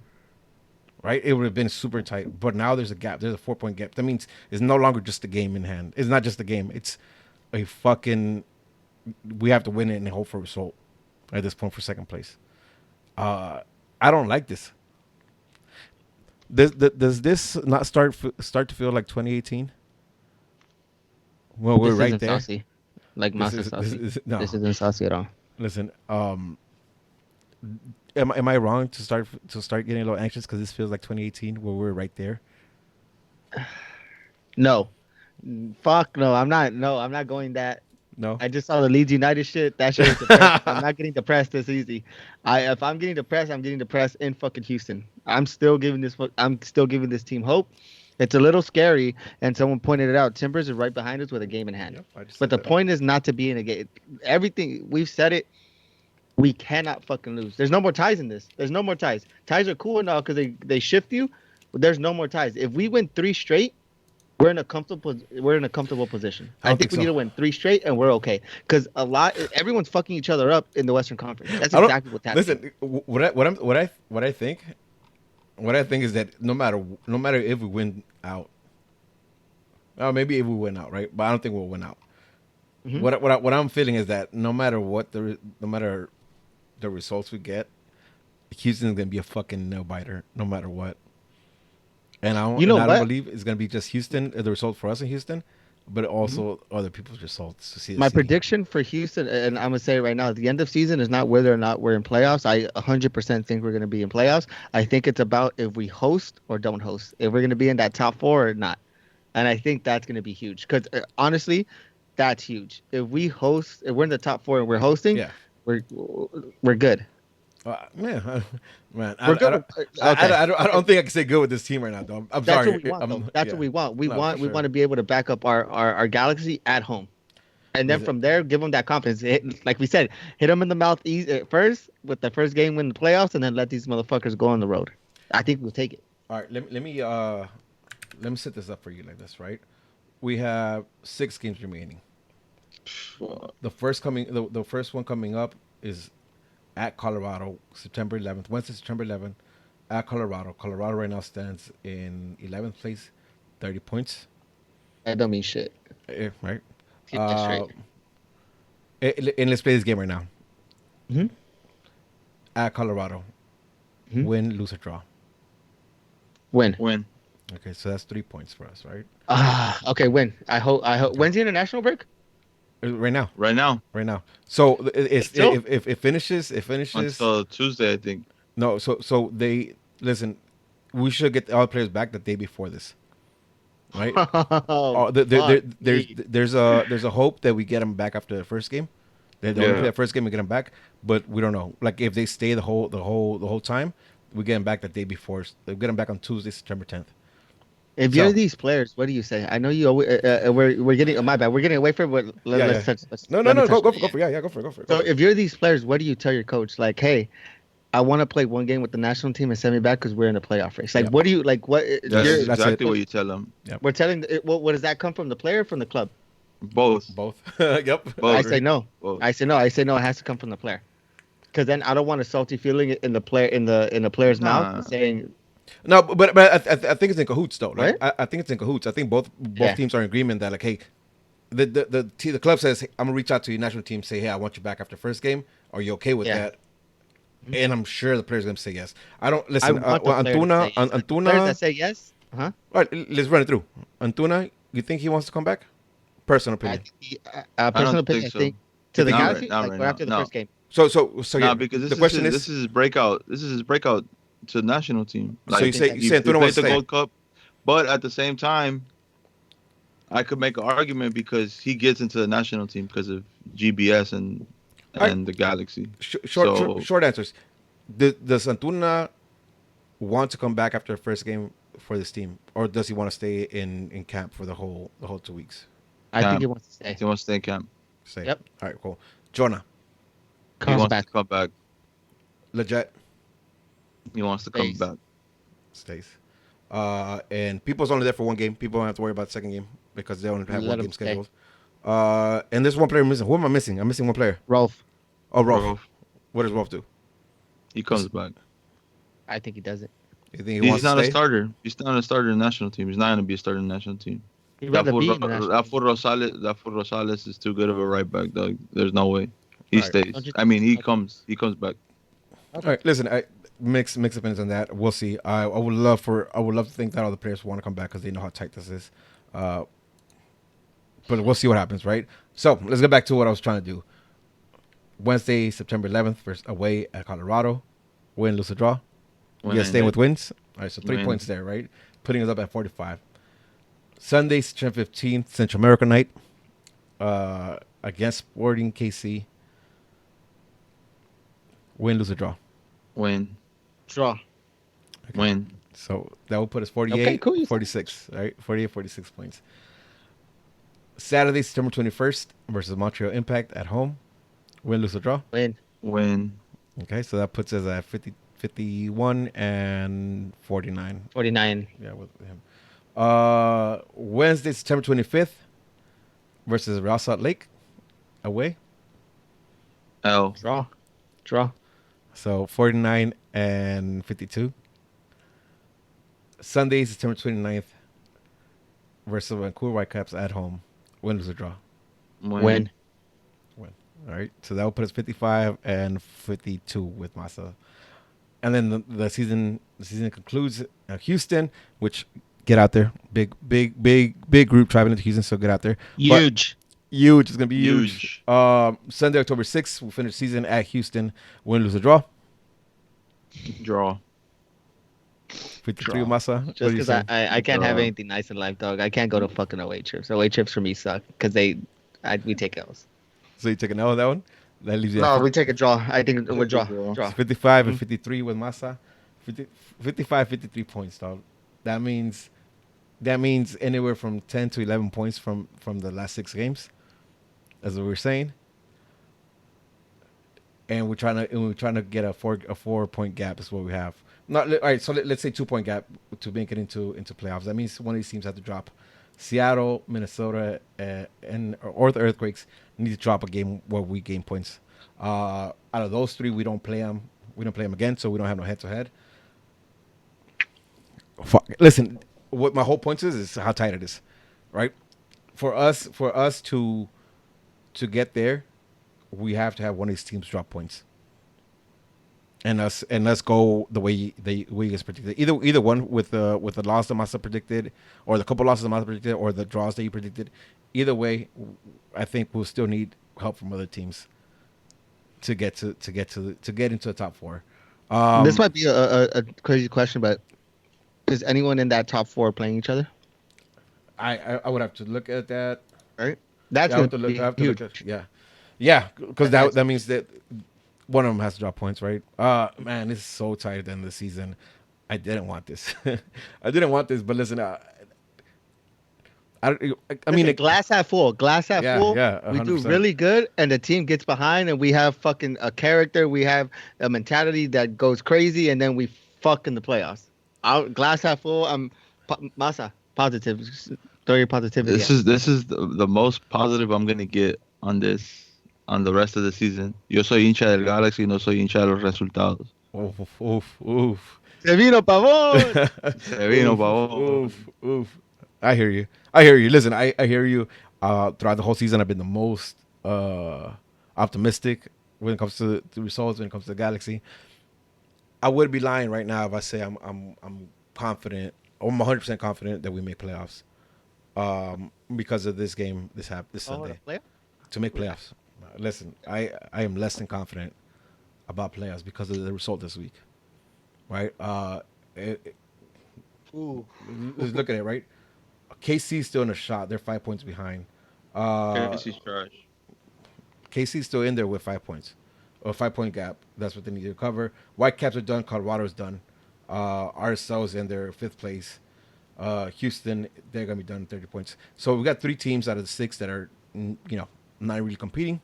Right? It would have been super tight. But now there's a gap. There's a 4-point gap. That means it's no longer just a game in hand. It's not just a game. It's a fucking. We have to win it and hope for a result at this point for second place. I don't like this. Does this not start to feel like 2018? Well, we're This right isn't there. saucy. Like Masa saucy. No. This isn't saucy at all. Listen, am I wrong to start getting a little anxious because this feels like 2018 where we're right there? No. Fuck no. I'm not. No, I'm not going that. No. I just saw the Leeds United shit. That shit is depressing. I'm not getting depressed this easy. If I'm getting depressed, I'm getting depressed in fucking Houston. I'm still giving this team hope. It's a little scary, and someone pointed it out. Timbers is right behind us with a game in hand. Yep, I just But said the that. point is not to be in a game. Everything we've said it. We cannot fucking lose. There's no more ties in this. There's no more ties. Ties are cool and all because they shift you, but there's no more ties. If we win 3 straight, we're in a comfortable position. I I don't think think we need so. to win 3 straight and we're okay. Because everyone's fucking each other up in the Western Conference. That's I don't- exactly what's happening. Listen, what I think is that no matter if we win out, or maybe if we win out, right? But I don't think we'll win out. Mhm. What I'm feeling is that no matter the results we get, Houston's gonna be a fucking nail biter, no matter what. And I You know don't what? believe it's gonna be just Houston, the result for us in Houston, but also other people's results to see. My prediction for Houston, and I'm gonna say it right now, at the end of season is not whether or not we're in playoffs. I 100% think we're gonna be in playoffs. I think it's about if we host or don't host, if we're gonna be in that top 4 or not. And I think that's gonna be huge because honestly, that's huge. If we host, if we're in the top 4 and we're hosting, Yeah. we're good. Man, We're I good. don't think I can say good with this team right now, though. I'm That's sorry. what we want. I'm- Though. That's yeah. what we want. We No, want for we sure. want to be able to back up our Galaxy at home, and then Is it- from there give them that confidence. Like we said, hit them in the mouth first with the first game win the playoffs, and then let these motherfuckers go on the road. I think we'll take it. All right, let me set this up for you like this, right? We have 6 games remaining. The first one coming up is at Colorado, September 11th. Wednesday, September 11th, at Colorado. Colorado right now stands in 11th place, 30 points. That don't mean shit. Right. Keep that straight. And let's play this game right now. Mhm. At Colorado, Mhm. win, lose, or draw. Win. Win. Okay, so that's 3 points for us, right? Okay, win. I hope. When's the international break? Right now. Right now So it's Still? if it finishes until Tuesday, I think. no. So they listen. We should get all the players back the day before this, right? Oh, There's a hope that we get them back after the first game. They only Yeah. play the first game and get them back, but we don't know. Like if they stay the whole time, we get them back the day before. They get them back on Tuesday, September 10th. If So- you're these players, what do you say? I know you. We're getting. My bad. We're getting away from it. But let's touch. No, let me touch go on it. for it. Yeah, go for it. So if you're these players, what do you tell your coach? Like, hey, I want to play one game with the national team and send me back because we're in a playoff race. Like, Yeah. what do you like? What That's That's exactly it. what you tell them. we're telling? What does that come from the player or from the club? Both. Both. Yep. Both. I say no. Both. I say no. It has to come from the player. Because then I don't want a salty feeling in the player in the player's Nah. mouth saying, No, but I think it's in cahoots though. Like, Right? I think it's in cahoots. I think both Yeah. teams are in agreement that like, hey, the club says, hey, I'm gonna reach out to your national team, say, hey, I want you back after first game. Are you okay with Yeah. that? And I'm sure the player's gonna say yes. I don't listen. I want the player to Antuna, say yes. Players Antuna. that say yes. All right, let's run it through. Antuna, you think he wants to come back? Personal I opinion. think personal opinion. think so. I think to the Not Galaxy, right- not like right right now. after the No. first game. So No, yeah. because The question is, this is his breakout. This is his breakout to the national team. So you say he Antuna played wants the to stay. Gold Cup, but at the same time, I could make an argument because he gets into the national team because of GBS and the Galaxy. Short answers. Does Antuna want to come back after the first game for this team, or does he want to stay in camp for the whole 2 weeks? I think Camp. he wants to stay. He wants to stay in camp. Say. Yep. All right, cool. Jonah. He Comes wants back. to come back. Legit He wants to come Stays. back. stays. And people's only there for one game. People don't have to worry about the second game because they only have Let one him game stay. scheduled. And there's one player missing. Who am I missing? I'm missing one player. Rolf. Oh, Rolf. Rolf, What does Rolf do? he comes back. I think he does it. You think he He's wants not to a stay? starter. He's not a starter in the national team. He's not going to be a starter in the national team. He'd That rather fool, be in the national that team. fool Rosales, that fool Rosales is too good of a right back, dog. There's no way he Alright. stays. Don't you- I mean, he okay. comes back. All right, listen. Mix opinions on that. We'll see. I would love to think that all the players want to come back because they know how tight this is. But we'll see what happens, right? So let's get back to what I was trying to do. Wednesday, September 11th, versus away at Colorado. Win, lose, or draw. You guys staying with wins? All right, so 3 Win. points there, right? Putting us up at 45. Sunday, September 15th, Central America night against Sporting KC. Win, lose, or draw. Win. Draw. Win. So that will put us 48, Okay, cool. 46, right? 48, 46 points. Saturday, September 21st versus Montreal Impact at home. Win, lose, or draw. Win. Win. Okay, so that puts us at 50, 51 and 49. 49. Yeah, with him. Wednesday, September 25th versus Real Salt Lake away. L. Draw. Draw. So 49 and 52. Sunday, September 29th versus Vancouver Whitecaps at home. Win, lose, or draw. Win. All right, so that will put us 55 and 52 with Massa. And then the season concludes at Houston, which get out there. Big group traveling to Houston, so get out there. Huge. Huge. It's going to be huge. Huge. Sunday, October 6th, we'll finish season at Houston. Win, lose, or draw. Draw. 53 Draw. Massa. What Just do you because say? I can't have Draw. anything nice in life, dog. I can't go to fucking away trips. Away trips for me suck because we take L's. So you take an L on that one? That leaves you No, at we take a draw. I think we're draw. Draw. Draw. 55 and 53 with Massa. 55, 53 points, dog. That means anywhere from 10 to 11 points from the last 6 games, as we were saying. And we're trying to get a 4-point gap is what we have. Not all right. So let's say 2-point gap to make it into playoffs. That means one of these teams have to drop. Seattle, Minnesota, or the Earthquakes need to drop a game where we gain points. Out of those 3, we don't play them. We don't play them again, so we don't have no head-to-head. Listen, what my whole point is how tight it is, right? For us to get there, we have to have one of these teams drop points. And let's go the way you guys predicted. Either one with the loss that Massa predicted, or the couple losses that Massa predicted, or the draws that you predicted. Either way, I think we'll still need help from other teams to get into the top 4. This might be a crazy question, but is anyone in that top 4 playing each other? I would have to look at that. Right. That's I have gonna to look. be I have to huge. look at, yeah, because that means that one of them has to drop points, right? Man, this is so tight at the end of the season. I didn't want this. I didn't want this, but listen, I mean, Listen, glass half full. Glass half Yeah, full. yeah, we do 100%. really good, and the team gets behind, and we have fucking a character. We have a mentality that goes crazy, and then we fuck in the playoffs. Glass half full. I'm Masa positive. Throw your positivity. This is the most positive I'm gonna get on the rest of the season. Yo soy hincha del Galaxy, no soy hincha de los resultados. Oof. Se vino pavón. Se vino, pavón. Oof. I hear you. Listen, I hear you. Throughout the whole season, I've been the most optimistic when it comes to the results. When it comes to the Galaxy, I would be lying right now if I say I'm confident. I'm 100% confident that we make playoffs. Because of this game, this Sunday to make playoffs. Listen, I am less than confident about playoffs because of the result this week. Right? Ooh. Let's look at it, right? KC's still in a shot. They're 5 points behind. KC's trash. KC's still in there with 5 points. Or 5-point gap. That's what they need to cover. Whitecaps are done. Colorado's done. RSL's in their 5th place. Houston, they're going to be done 30 points. So we got 3 teams out of the 6 that are, not really competing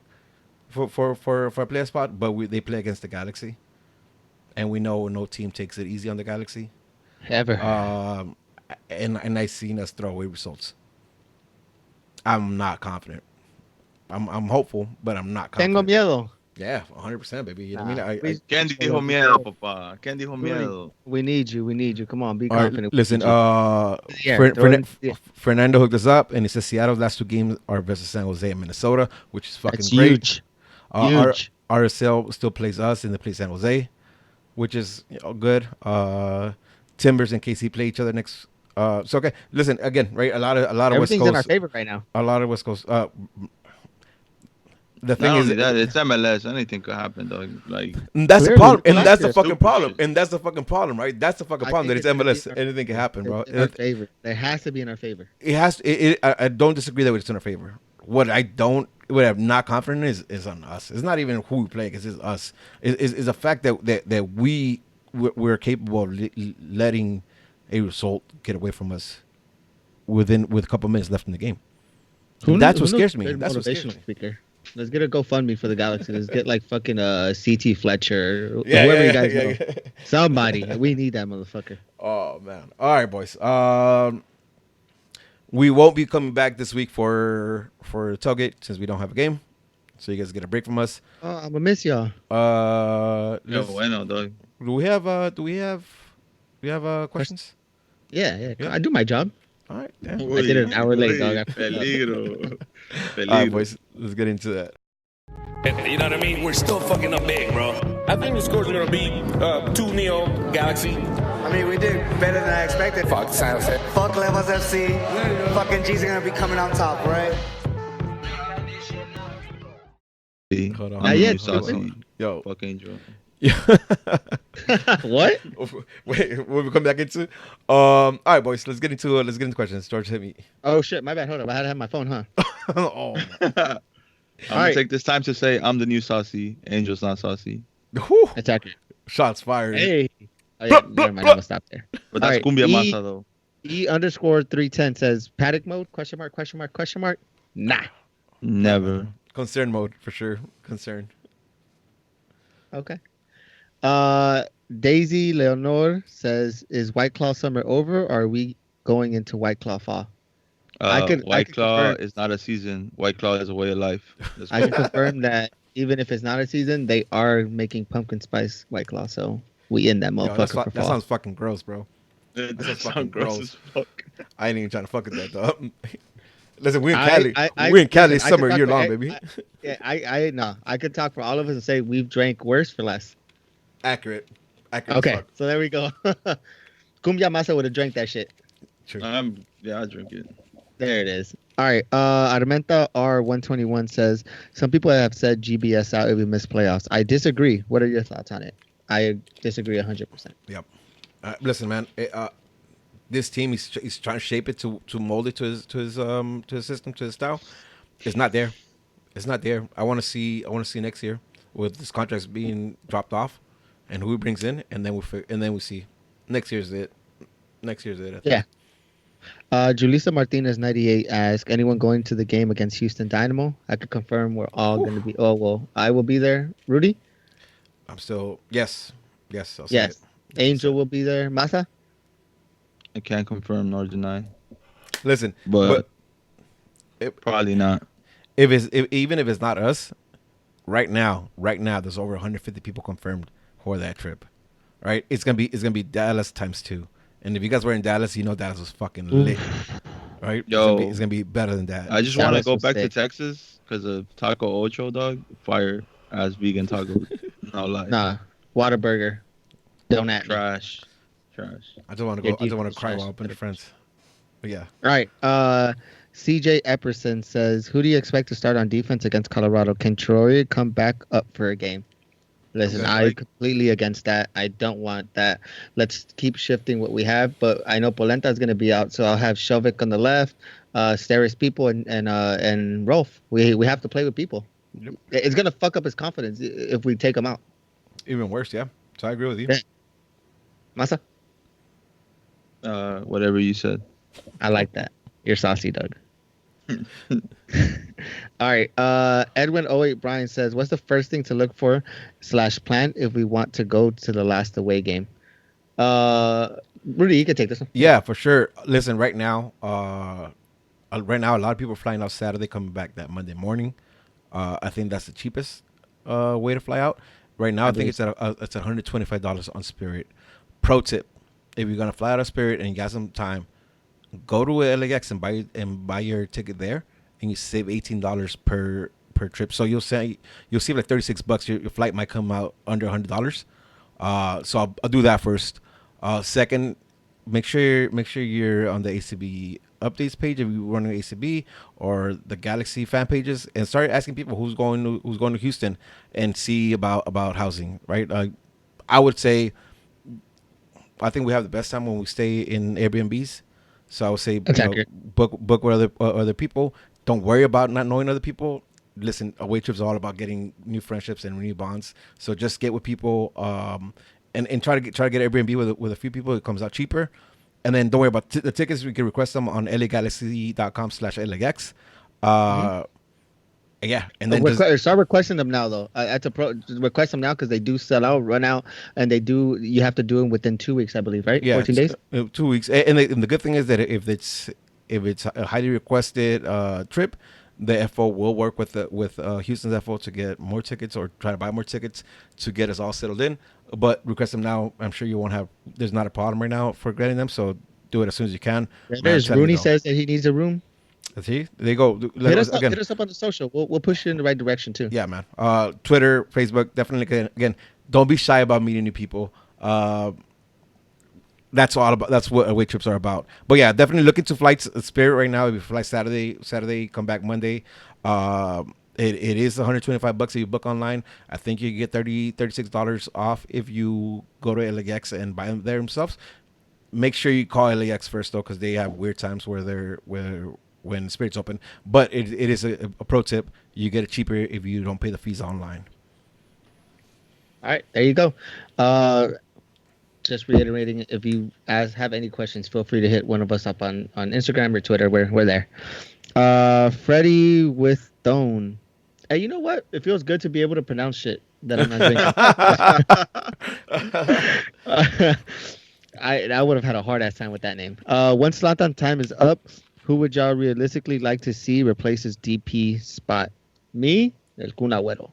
for a playoff spot, but they play against the Galaxy. and we know no team takes it easy on the Galaxy. Ever. And I seen us throw away results. I'm not confident. I'm hopeful, but I'm not Tengo confident. miedo. Yeah, 100%, baby. You know what I mean? Please. ¿Quién dijo miedo, papá? ¿Quién dijo miedo? We need you. We need you. Come on, be All right, confident. listen. Yeah, throw it in- yeah. Fernando hooked us up, and he says Seattle's last 2 games are versus San Jose and Minnesota, which is fucking That's great. huge. Our Huge. RSL still plays us, and they play San Jose, which is good. Timbers and KC play each other next. So okay, listen again, right? A lot of West Everything's Coast. in our favor right now. A lot of West Coast. The thing Not is, only that, it's MLS. Anything could happen, dog. Like, and that's the Clearly, problem, and that's that's the the fucking stupid problem, shit. and that's the fucking problem, right? That's the fucking I problem that think it's it's gonna be MLS. in our- Anything can happen, bro. It's in our favor. It has to be in our favor. It has. I don't disagree that it's in our favor. What I'm not confident in is on us. It's not even who we play because it's us. It's a fact that we're capable of letting a result get away from us with a couple minutes left in the game. That's what scares me. Good That's what scares motivational me. speaker. Let's get a GoFundMe for the Galaxy. Let's get like fucking CT Fletcher, Yeah, whoever yeah, you guys yeah, know. yeah. Somebody. We need that motherfucker. Oh man! All right, boys. We won't be coming back this week for tailgate since we don't have a game, so you guys get a break from us. Oh, I'm gonna miss y'all. yo, let's- bueno, dog. do we have questions? Yeah. Yeah. I do my job. All right, yeah. I did it an hour late, dog. I forgot. Peligro. All right, Peligro. boys. Let's get into that. You know what I mean? We're still fucking up big, bro. I think the score's gonna be 2-0 Galaxy. I mean, we did better than I expected. Fuck San Jose. Fuck Levels FC. Fucking G's are gonna be coming on top, right? Hold on. I'm Not the yet, new saucy Yo. fuck angel. What? Wait, we'll come back into. All right, boys. Let's get into questions. George, hit me. Oh shit, my bad. Hold up. I had to have my phone, huh? Oh. I'm gonna Alright. take this time to say I'm the new saucy. Angel's not saucy. Whew. That's accurate. Shots fired. Hey. Oh, yeah, never mind. I'm gonna stop there. But that's Alright, cumbia E- masa though. E_310 says paddock mode? Question mark? Nah. Never. Concern mode for sure. Concern. Okay. Daisy Leonor says, "Is White Claw summer over, or are we going into White Claw fall?" I could Claw confirm- is not a season. White Claw is a way of life. Let's I go. can confirm that even if it's not a season, they are making pumpkin spice White Claw. So we in that Yo, motherfucker for that fall. sounds fucking gross, bro. That fucking sounds gross as fuck. I ain't even trying to fuck with that, though. Listen, we're in I- Cali. I- We're in Cali listen, I can summer talk year for- long, baby. Yeah, I could talk for all of us and say we've drank worse for less. Accurate. Accurate. Okay, as fuck. so there we go. Cumbia Masa would have drank that shit. True. Yeah, I drink it. There it is. All right. Armenta R121 says, some people have said GBS out if we miss playoffs. I disagree. What are your thoughts on it? I disagree 100%. Yep. Listen, man. This team, he's trying to shape it to mold it to his system, to his style. It's not there. It's not there. I want to see next year with this contracts being dropped off, and who he brings in, and then we see. Next year's it. I think. Yeah. Julissa Martinez 98 asks, anyone going to the game against Houston Dynamo? I could confirm we're all going to be. Oh well, I will be there. Rudy? I'm still yes. I'll say Yes. it. Angel will be there. Masa? I can't confirm nor deny. Listen, But it, probably not. even if it's not us, right now, there's over 150 people confirmed for that trip. Right? It's gonna be Dallas times 2. And if you guys were in Dallas, you know Dallas was fucking lit. Right? Yo. It's gonna be better than that. I just want to Dallas go was back to sick. Texas because of Taco Ocho, dog. Fire as vegan tacos. No lie. Nah. Whataburger. Don't at me. Trash. I just want to Your go. I just want defense to cry trash. while up with friends. But yeah. All right. CJ Epperson says, who do you expect to start on defense against Colorado? Can Troy come back up for a game? Listen, Okay, I'm right. completely against that. I don't want that. Let's keep shifting what we have. But I know Polenta is going to be out, so I'll have Shelvick on the left, Steris people, and Rolf. We have to play with people. Yep. It's going to fuck up his confidence if we take him out. Even worse, yeah. So I agree with you. Yeah. Masa, Whatever you said. I like that. You're saucy, Doug. All right. Edwin08 Brian says, "What's the first thing to look for / plan if we want to go to the last away game?" Rudy, you can take this one. Yeah, for sure. Listen, right now, a lot of people are flying out Saturday, coming back that Monday morning. I think that's the cheapest way to fly out. Right now, I think it's $125 on Spirit. Pro tip: if you're gonna fly out of Spirit and you got some time, go to LAX and buy your ticket there, and you save $18 per trip. So you'll save like $36. Your flight might come out under $100. So I'll do that first. Second, make sure you're on the ACB updates page if you run an ACB or the Galaxy fan pages, and start asking people who's going to Houston and see about housing. Right, I would say I think we have the best time when we stay in Airbnbs. So I would say book with other people. Don't worry about not knowing other people. Listen, away trips are all about getting new friendships and new bonds. So just get with people, and try to get Airbnb with a few people. It comes out cheaper. And then don't worry about the tickets. We can request them on lagalaxy.com/LAX. Yeah, and then start requesting them now though. Request them now because they do sell out, run out, and you have to do them within 2 weeks, I believe, right? Yeah, 14 days. 2 weeks. And the good thing is that if it's a highly requested trip, the FO will work with Houston's FO to get more tickets or try to buy more tickets to get us all settled in. But request them now. I'm sure you won't have. There's not a problem right now for getting them. So do it as soon as you can. Rooney says that he needs a room. See, they go. Hit us up on the social. We'll push you in the right direction too. Yeah, man. Twitter, Facebook, definitely. Again, don't be shy about meeting new people. That's what away trips are about. But yeah, definitely look into flights. Spirit right now. If you fly Saturday, come back Monday. It is $125 if you book online. I think you get $36 off if you go to LAX and buy them there themselves. Make sure you call LAX first though, because they have weird times when Spirit's open. But it is a pro tip. You get it cheaper if you don't pay the fees online. All right, there you go. Just reiterating, if you have any questions, feel free to hit one of us up on Instagram or Twitter. We're there. Freddie with Stone. Hey, you know what? It feels good to be able to pronounce shit that I'm not drinking. I would have had a hard ass time with that name. Once Zlatan time is up, who would y'all realistically like to see replace his DP spot? Me, El Kun Agüero.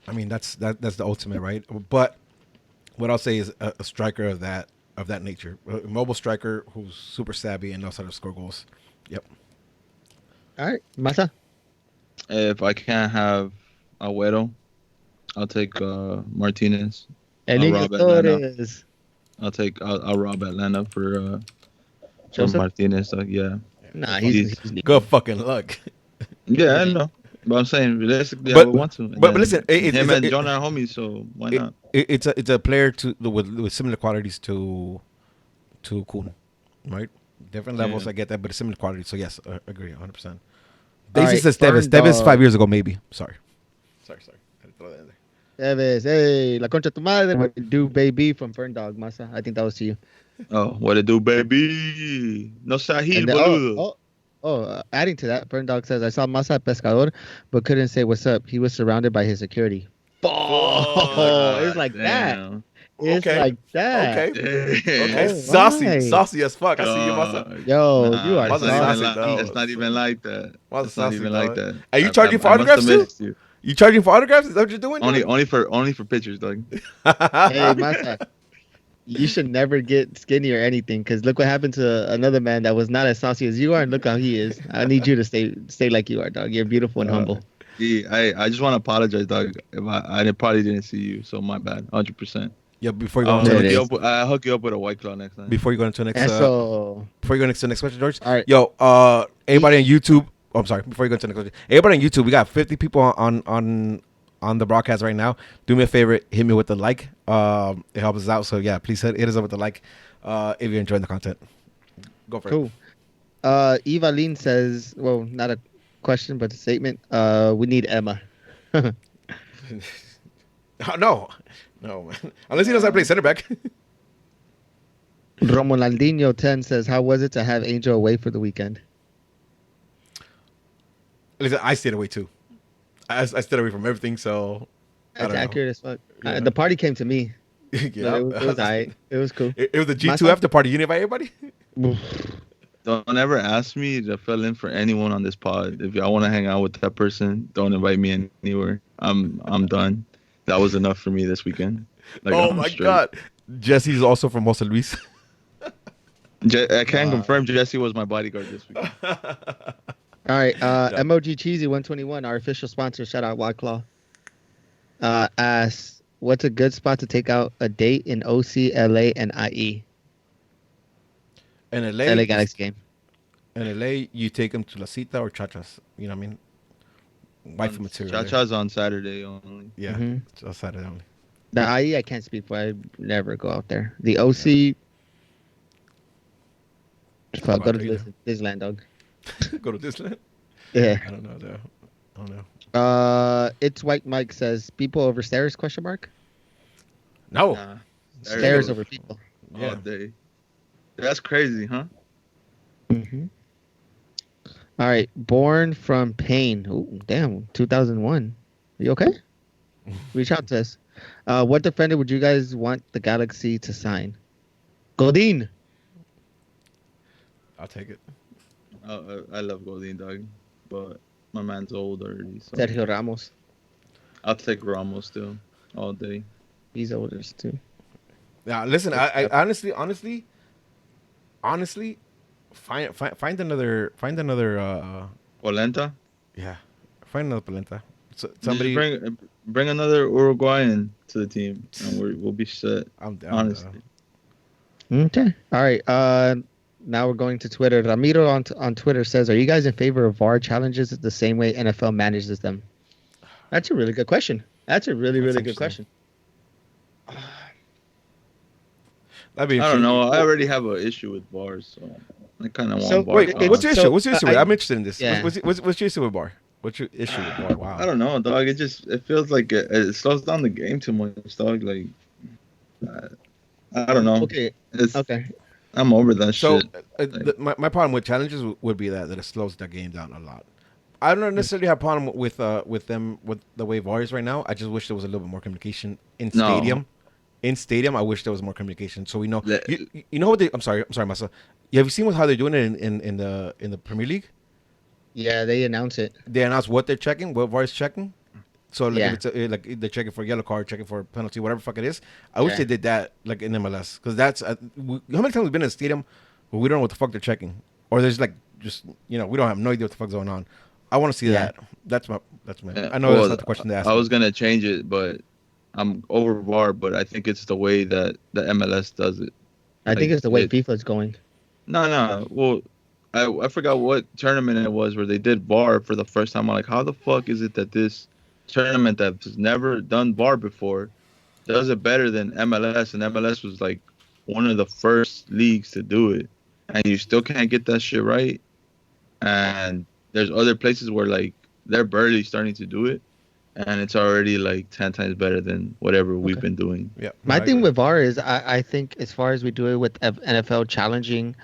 I mean, that's the ultimate, right? But what I'll say is a striker of that nature, a mobile striker who's super savvy and knows how to score goals. Yep. All right, Masa. If I can't have Agüero, I'll take Martinez. I'll rob Atlanta for Martinez. Yeah. Nah, he's good fucking luck. Yeah, I know. But I'm saying realistically, I would want to. But listen, him and John are homies, so why not? It's a player with similar qualities to Kun, right? Different levels, I get that, but a similar quality. So yes, I agree 100%. Daisy says Tevez. Tevez 5 years ago, maybe. Sorry. I had to throw that in there. Tevez, hey, la concha tu madre, what it do, baby, from Fern Dog, Masa. I think that was to you. Oh, what it do, baby? No sahil, boludo. Adding to that, Fern Dog says, I saw Masa at Pescador, but couldn't say what's up. He was surrounded by his security. It's like that. It's like that. Okay. Saucy as fuck. I see you, Masa. Yo, you are saucy. It's not even like that. It's not even like that. Are you charging for autographs too? You charging for autographs? Is that what you're doing? Only for pictures, dog. Hey, Masa. You should never get skinny or anything, because look what happened to another man that was not as saucy as you are, and look how he is. I need you to stay like you are, dog. You're beautiful and humble. Yeah, I just want to apologize, dog. If I probably didn't see you, so my bad, 100%. Yeah, before you go into I'll hook you up with a White Claw next time. Before you go into the next, before you go next to the next question, George. All right. Yo, anybody on YouTube? Oh, I'm sorry. Before you go into the next question, everybody on YouTube, we got 50 people on the broadcast right now. Do me a favor, hit me with the like. It helps us out. So yeah, please hit us up with the like if you're enjoying the content. Go for it. Cool. Eva Lean says, well, not a question, but a statement. We need Emma. No, man. Unless he knows how to play center back. Romualdinho 10 says, how was it to have Angel away for the weekend? Listen, I stayed away too. I stayed away from everything, so I That's don't know. accurate as fuck. Yeah. The party came to me. Yeah. It was alright. It was cool. It was the G2 Myself- after party. You didn't invite everybody? Don't ever ask me to fill in for anyone on this pod. If y'all want to hang out with that person, don't invite me anywhere. I'm done. That was enough for me this weekend. Like, Oh I'm my straight. god. Jesse's also from Jose Luis. I can confirm Jesse was my bodyguard this week. All right, MOG Cheesy 121, our official sponsor. Shout out White Claw. Asks, what's a good spot to take out a date in OC, LA, and IE? In LA, LA Galaxy game. in LA, you take them to La Cita or Chachas. You know what I mean? Wife material. there. Cha-Cha's on Saturday only. Yeah, Mhm. it's Saturday only. The IE, I can't speak for. I never go out there. The OC, fuck, go to Either. Disneyland, dog. Go to Disneyland? Yeah. I don't know. Though. I don't know. It's White Mike says people over stairs? Question mark. No. Nah, Stairs over people. Yeah. all day. That's crazy, huh? Mm-hmm. All right, Born from Pain. Ooh, damn, 2001. Are you okay? Reach out to us. What defender would you guys want the Galaxy to sign? Godin. I'll take it. I love Godin, dog, but my man's old already. So Sergio Ramos. I'll take Ramos still all day. He's older too. Now, listen. I honestly, find another. Polenta. Yeah, find another Polenta. So, Just somebody. bring another Uruguayan to the team, and we'll be set. I'm down. Honestly. Okay. All right. Now we're going to Twitter. Ramiro on Twitter says, "Are you guys in favor of VAR challenges the same way NFL manages them?" That's a really good question. That's a really good interesting. question. That'd be I don't know. I interesting. already have an issue with bars, so I kind of want So, bar. Wait, It's- what's your issue? so, What's your issue? with it? I- I'm interested in this. Yeah. What's your issue with bar? What's your issue with bar? Wow. I don't know, dog. It feels like it slows down the game too much, dog. Like, I don't know. Okay. It's, Okay. I'm over that So shit. my problem with challenges would be that it slows the game down a lot. I don't necessarily have a problem with them with the way VAR is right now. I just wish there was a little bit more communication in No. stadium. In stadium, I wish there was more communication so we know. Le- You know what they? I'm sorry, Masa. Have you seen how they're doing it in the Premier League? Yeah, they announce it. They announce what they're checking, what VAR is checking. So like, Yeah. if it's like they're checking for a yellow card, checking for a penalty, whatever the fuck it is. I wish Yeah. they did that like in MLS because that's how many times we've been in a stadium where we don't know what the fuck they're checking, or there's like just we don't have no idea what the fuck's going on. I want to see Yeah. that. That's my. Yeah, I know well, that's not the question to ask. I was gonna change it, but I'm over VAR. But I think it's the way that the MLS does it. I think Like, it's the way it- FIFA's going. No. Well, I forgot what tournament it was where they did VAR for the first time. I'm like, how the fuck is it that this tournament that's never done VAR before does it better than MLS? And MLS was like one of the first leagues to do it, and you still can't get that shit right. And there's other places where like they're barely starting to do it, and it's already like 10 times better than whatever we've Okay. been doing. Yeah. My I thing agree. with VAR is I think as far as we do it with NFL challenging,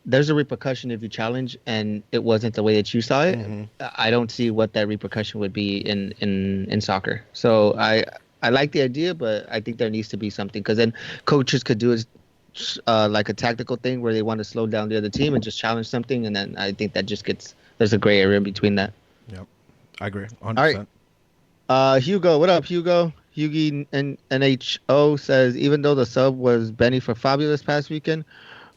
there's a repercussion if you challenge and it wasn't the way that you saw it. Mhm. I don't see what that repercussion would be in soccer. So I like the idea, but I think there needs to be something because then coaches could do it like a tactical thing where they want to slow down the other team and just challenge something, and then I think that just there's a gray area in between that. I agree. 100%. All right. Hugo, what up, Hugo? Hugie NHO says, even though the sub was Benny for Fabio this past weekend,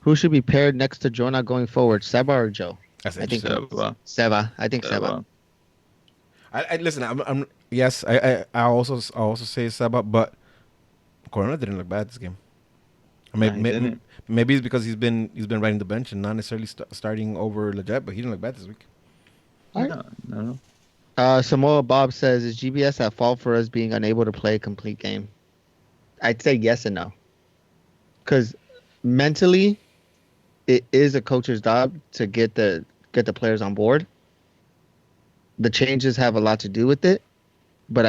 who should be paired next to Jonah going forward, Seba or Joe? That's I think interesting. Seba. Seba. I think Seba. I listen. I'm yes. I also say Seba, but Corona didn't look bad this game. Nah, he didn't. Maybe it's because he's been riding the bench and not necessarily starting over Leggett, but he didn't look bad this week. All right. No. Samoa Bob says, is GBS at fault for us being unable to play a complete game? I'd say yes and no. Because mentally, it is a coach's job to get the players on board. The changes have a lot to do with it, but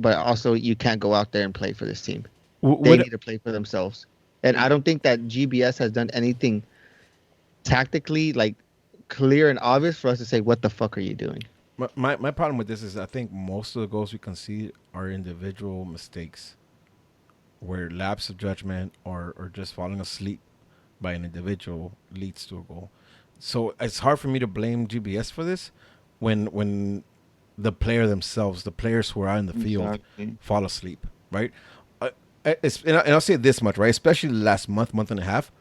also you can't go out there and play for this team. They need to play for themselves. And I don't think that GBS has done anything tactically like clear and obvious for us to say, what the fuck are you doing? My problem with this is I think most of the goals we concede are individual mistakes, where lapse of judgment or just falling asleep by an individual leads to a goal. So it's hard for me to blame GBS for this when the player themselves, the players who are out in the field, Exactly. fall asleep, right? And I'll say this much, right? Especially the last month and a half,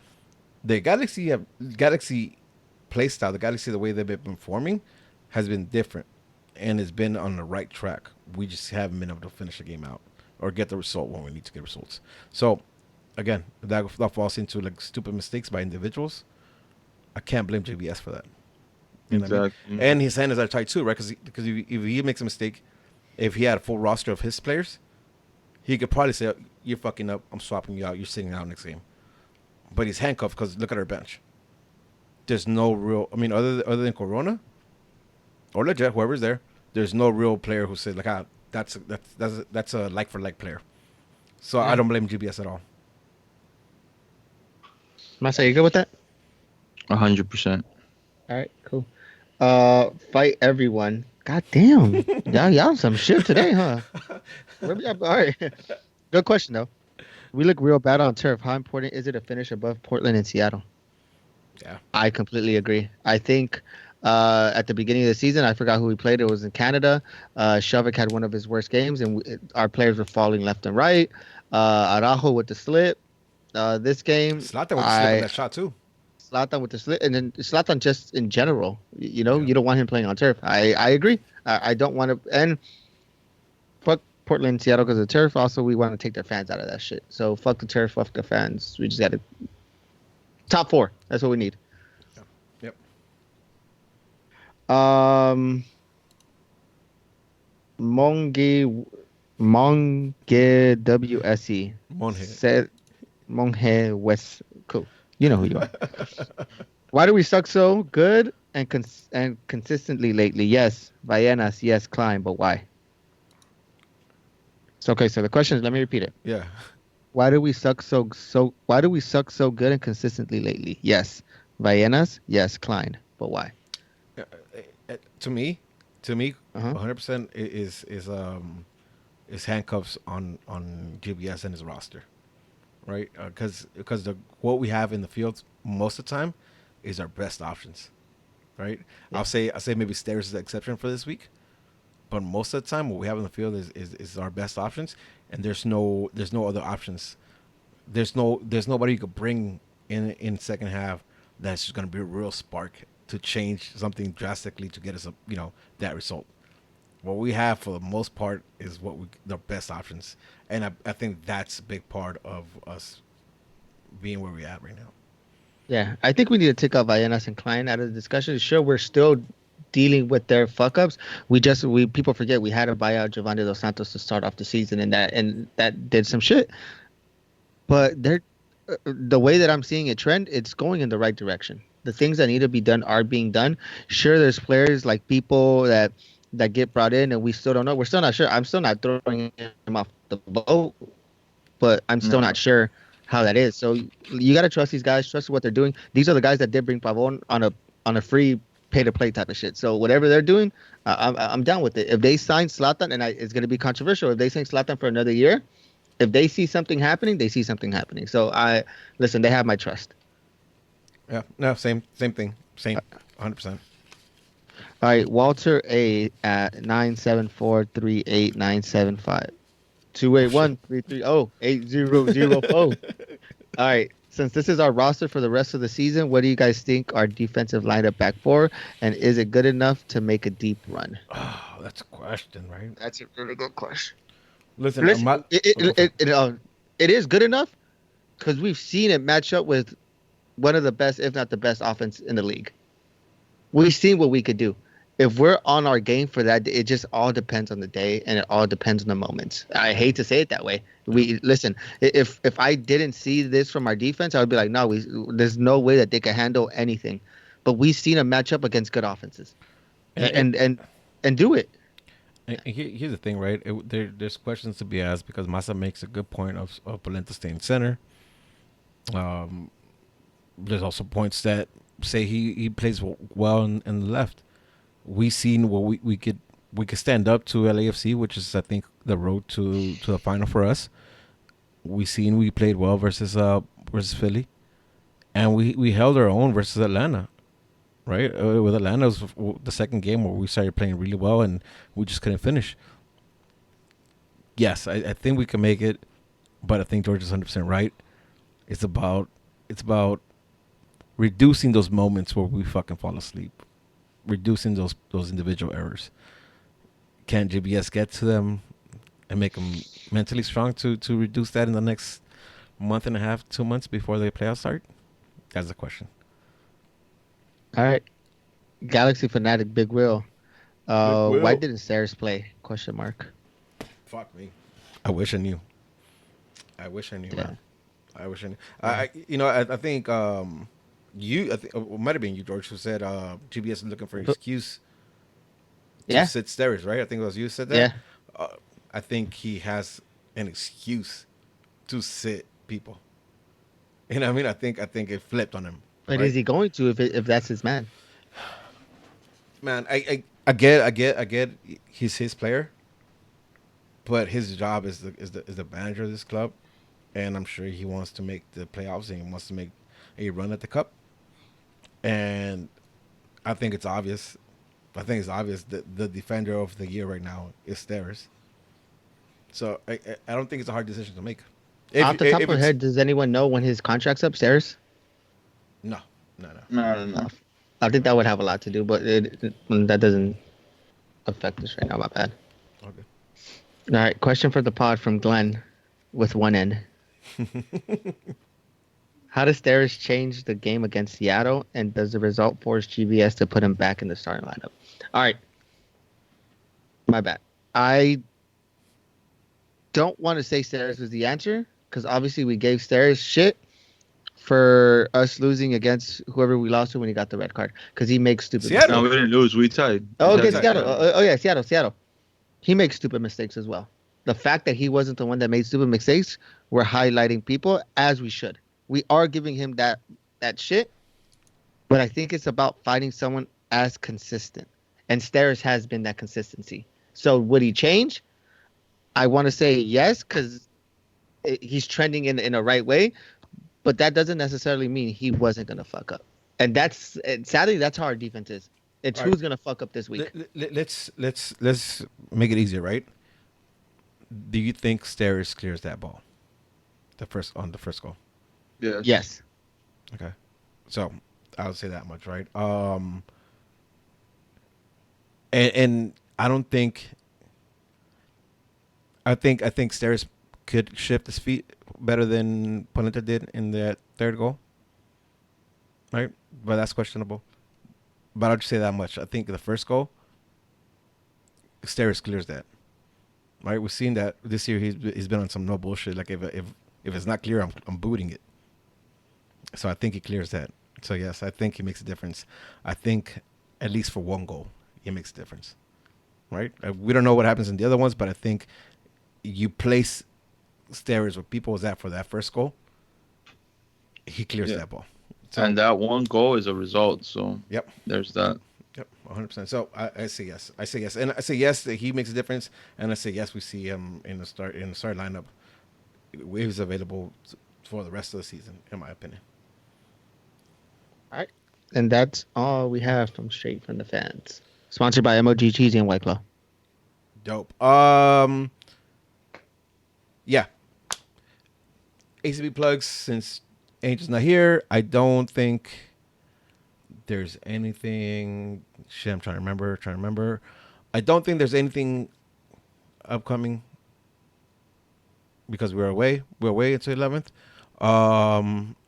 the Galaxy play style, the Galaxy, the way they've been performing, has been different, and it's been on the right track. We just haven't been able to finish the game out or get the result when we need to get results. So, again, that falls into like stupid mistakes by individuals. I can't blame JBS for that. You know what I mean? Exactly. And his hands are tied too, right? Because if he makes a mistake, if he had a full roster of his players, he could probably say, "You're fucking up. I'm swapping you out. You're sitting out next game." But he's handcuffed because look at our bench. There's no real. I mean, other than Corona or Leggett, whoever's there, there's no real player who says like, that's a like for like player. So I don't blame GBS at all. Masa, you good with that? 100%. All right, cool. Fight everyone. God damn, y'all some shit today, huh? All right. Good question though. We look real bad on turf. How important is it to finish above Portland and Seattle? Yeah. I completely agree. I think at the beginning of the season, I forgot who we played. It was in Canada. Shavik had one of his worst games, and our players were falling left and right. Araujo with the slip. This game, Zlatan with the slip on that shot too. Zlatan with the slip, and then Zlatan just in general. You know, you don't want him playing on turf. I agree. I don't want to. And fuck Portland and Seattle because of the turf. Also, we want to take their fans out of that shit. So fuck the turf, fuck the fans. We just got to top 4. That's what we need. Yep. Monge WSE Monge. said Monge West. Cool. You know who you are. Why do we suck so good and consistently lately? Yes, Vallenas. Yes, Klein. But why? So okay. So the question is, let me repeat it. Yeah. Why do we suck so? Why do we suck so good and consistently lately? Yes, Vallenas. Yes, Klein. But why? To me, 100% is handcuffs on GBS and his roster, right? Because what we have in the field most of the time is our best options, right? Yeah. I'll say maybe Stairs is the exception for this week, but most of the time what we have in the field is our best options, and there's no other options. There's nobody you could bring in second half that's just going to be a real spark to change something drastically to get us that result. What we have for the most part is the best options, and I think that's a big part of us being where we're at right now. Yeah, I think we need to take out Vallenas and Klein out of the discussion. Sure, we're still dealing with their fuck ups. People forget we had to buy out Giovanni Dos Santos to start off the season, and that did some shit. But the way that I'm seeing it trend, it's going in the right direction. The things that need to be done are being done. Sure, there's players like people that get brought in, and we still don't know. We're still not sure. I'm still not throwing him off the boat, but I'm still not sure how that is. So you got to trust these guys, trust what they're doing. These are the guys that did bring Pavon on a free pay-to-play type of shit. So whatever they're doing, I'm down with it. If they sign Zlatan, and it's going to be controversial, if they sign Zlatan for another year, if they see something happening, they see something happening. So they have my trust. Yeah, no, same thing. Same, 100%. All right, Walter A at 974-38975. 281-330-8004. All right, since this is our roster for the rest of the season, what do you guys think our defensive lineup back for, and is it good enough to make a deep run? Oh, that's a question, right? That's a really good question. Listen, it is good enough because we've seen it match up with one of the best, if not the best, offense in the league. We've seen what we could do. If we're on our game for that, it just all depends on the day and it all depends on the moments. I hate to say it that way. If I didn't see this from our defense, I would be like, no, there's no way that they can handle anything. But we've seen them match up against good offenses and do it. And here's the thing, right? There's questions to be asked because Massa makes a good point of Polenta staying center. There's also points that say he plays well in the left. we seen what we could stand up to LAFC, which is I think the road to the final for us. We seen we played well versus Philly, and we held our own versus Atlanta, right? With Atlanta, it was the second game where we started playing really well, and we just couldn't finish. Yes, I think we can make it, but I think George is 100% right. It's about reducing those moments where we fucking fall asleep, reducing those individual errors. Can GBS get to them and make them mentally strong to reduce that in the next month and a half, 2 months before the playoffs start? That's the question. All right. Galaxy Fanatic Big Will. Will. Why didn't Stairs play? Question mark. Fuck me. I wish I knew. I wish I knew, Yeah. man. I wish I knew. I think it might have been you, George, who said GBS is looking for an excuse to Yeah. sit Stairs, right? I think it was you who said that. Yeah. I think he has an excuse to sit people. You know what I mean? I think it flipped on him. But right? is he going to if that's his man? Man, I get he's his player, but his job is the manager of this club, and I'm sure he wants to make the playoffs and he wants to make a run at the cup. And I think it's obvious. I think it's obvious that the defender of the year right now is Stairs. So I don't think it's a hard decision to make. Off the top of your head, does anyone know when his contract's up? Stairs? No. No. I think that would have a lot to do, but that doesn't affect us right now. My bad. Okay. All right. Question for the pod from Glenn with one N. How does Stairs change the game against Seattle, and does the result force GBS to put him back in the starting lineup? All right. My bad. I don't want to say Stairs was the answer because obviously we gave Stairs shit for us losing against whoever we lost to when he got the red card because he makes stupid Seattle. No, we didn't lose. We tied. Oh, We okay, tied. Seattle. Oh, yeah, Seattle. He makes stupid mistakes as well. The fact that he wasn't the one that made stupid mistakes, we're highlighting people as we should. We are giving him that shit, but I think it's about finding someone as consistent. And Stairs has been that consistency. So would he change? I want to say yes because he's trending in a right way, but that doesn't necessarily mean he wasn't going to fuck up. And sadly, that's how our defense is. It's All who's right. going to fuck up this week. Let's make it easier, right? Do you think Stairs clears that ball? The first goal. Yes. Yes. Okay. So I would say that much, right? And I don't think I think Stairs could shift his feet better than Polenta did in that third goal. Right? But that's questionable. But I'll just say that much. I think the first goal, Stairs clears that. Right? We've seen that this year he's been on some no bullshit. Like if it's not clear, I'm booting it. So I think he clears that. So yes, I think he makes a difference. I think at least for one goal, he makes a difference. Right? We don't know what happens in the other ones, but I think you place Stairs where people was at for that first goal, he clears that ball. So, And that one goal is a result. So yep. there's that. Yep, 100%. So I say yes. I say yes, and I say yes that he makes a difference, and I say yes we see him in the start lineup. He's available for the rest of the season, in my opinion. All right. And that's all we have from Straight from the Fans. Sponsored by MOG Cheesy and White Claw. Dope. Yeah. ACB plugs since Angel's not here. I don't think there's anything. Shit, I'm trying to remember. I don't think there's anything upcoming because we're away. We're away until 11th.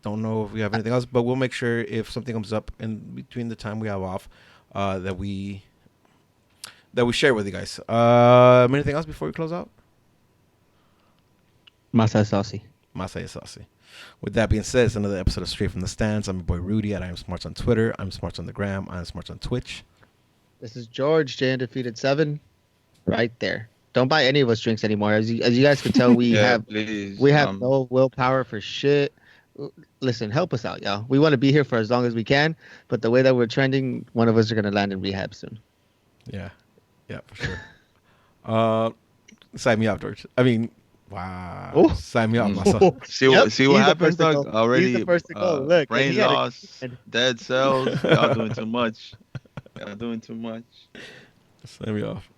Don't know if we have anything else, but we'll make sure if something comes up in between the time we have off, that we share with you guys. Anything else before we close out? Masa Saucy. Masaya Saucy. With that being said, it's another episode of Straight from the Stands. I'm your boy Rudy at I Am Smarts on Twitter. I'm Smarts on the gram. I Am Smarts on Twitch. This is George, J Undefeated 7. Right there. Don't buy any of us drinks anymore. As you guys can tell, we have please. no willpower for shit. Listen, help us out, y'all. We want to be here for as long as we can, but the way that we're trending, one of us are going to land in rehab soon. Yeah, for sure. Sign me up, George. I mean, wow. Oh. Sign me up, myself. See Yep, what he's the happens, first to Doug. go. Already, He's the first to go. Look, and brain he had a loss, kid. dead cells. Y'all doing too much. Y'all doing too much. Sign me off.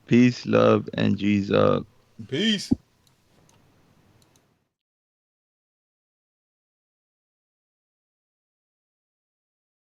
Peace, love, and G's up. Peace.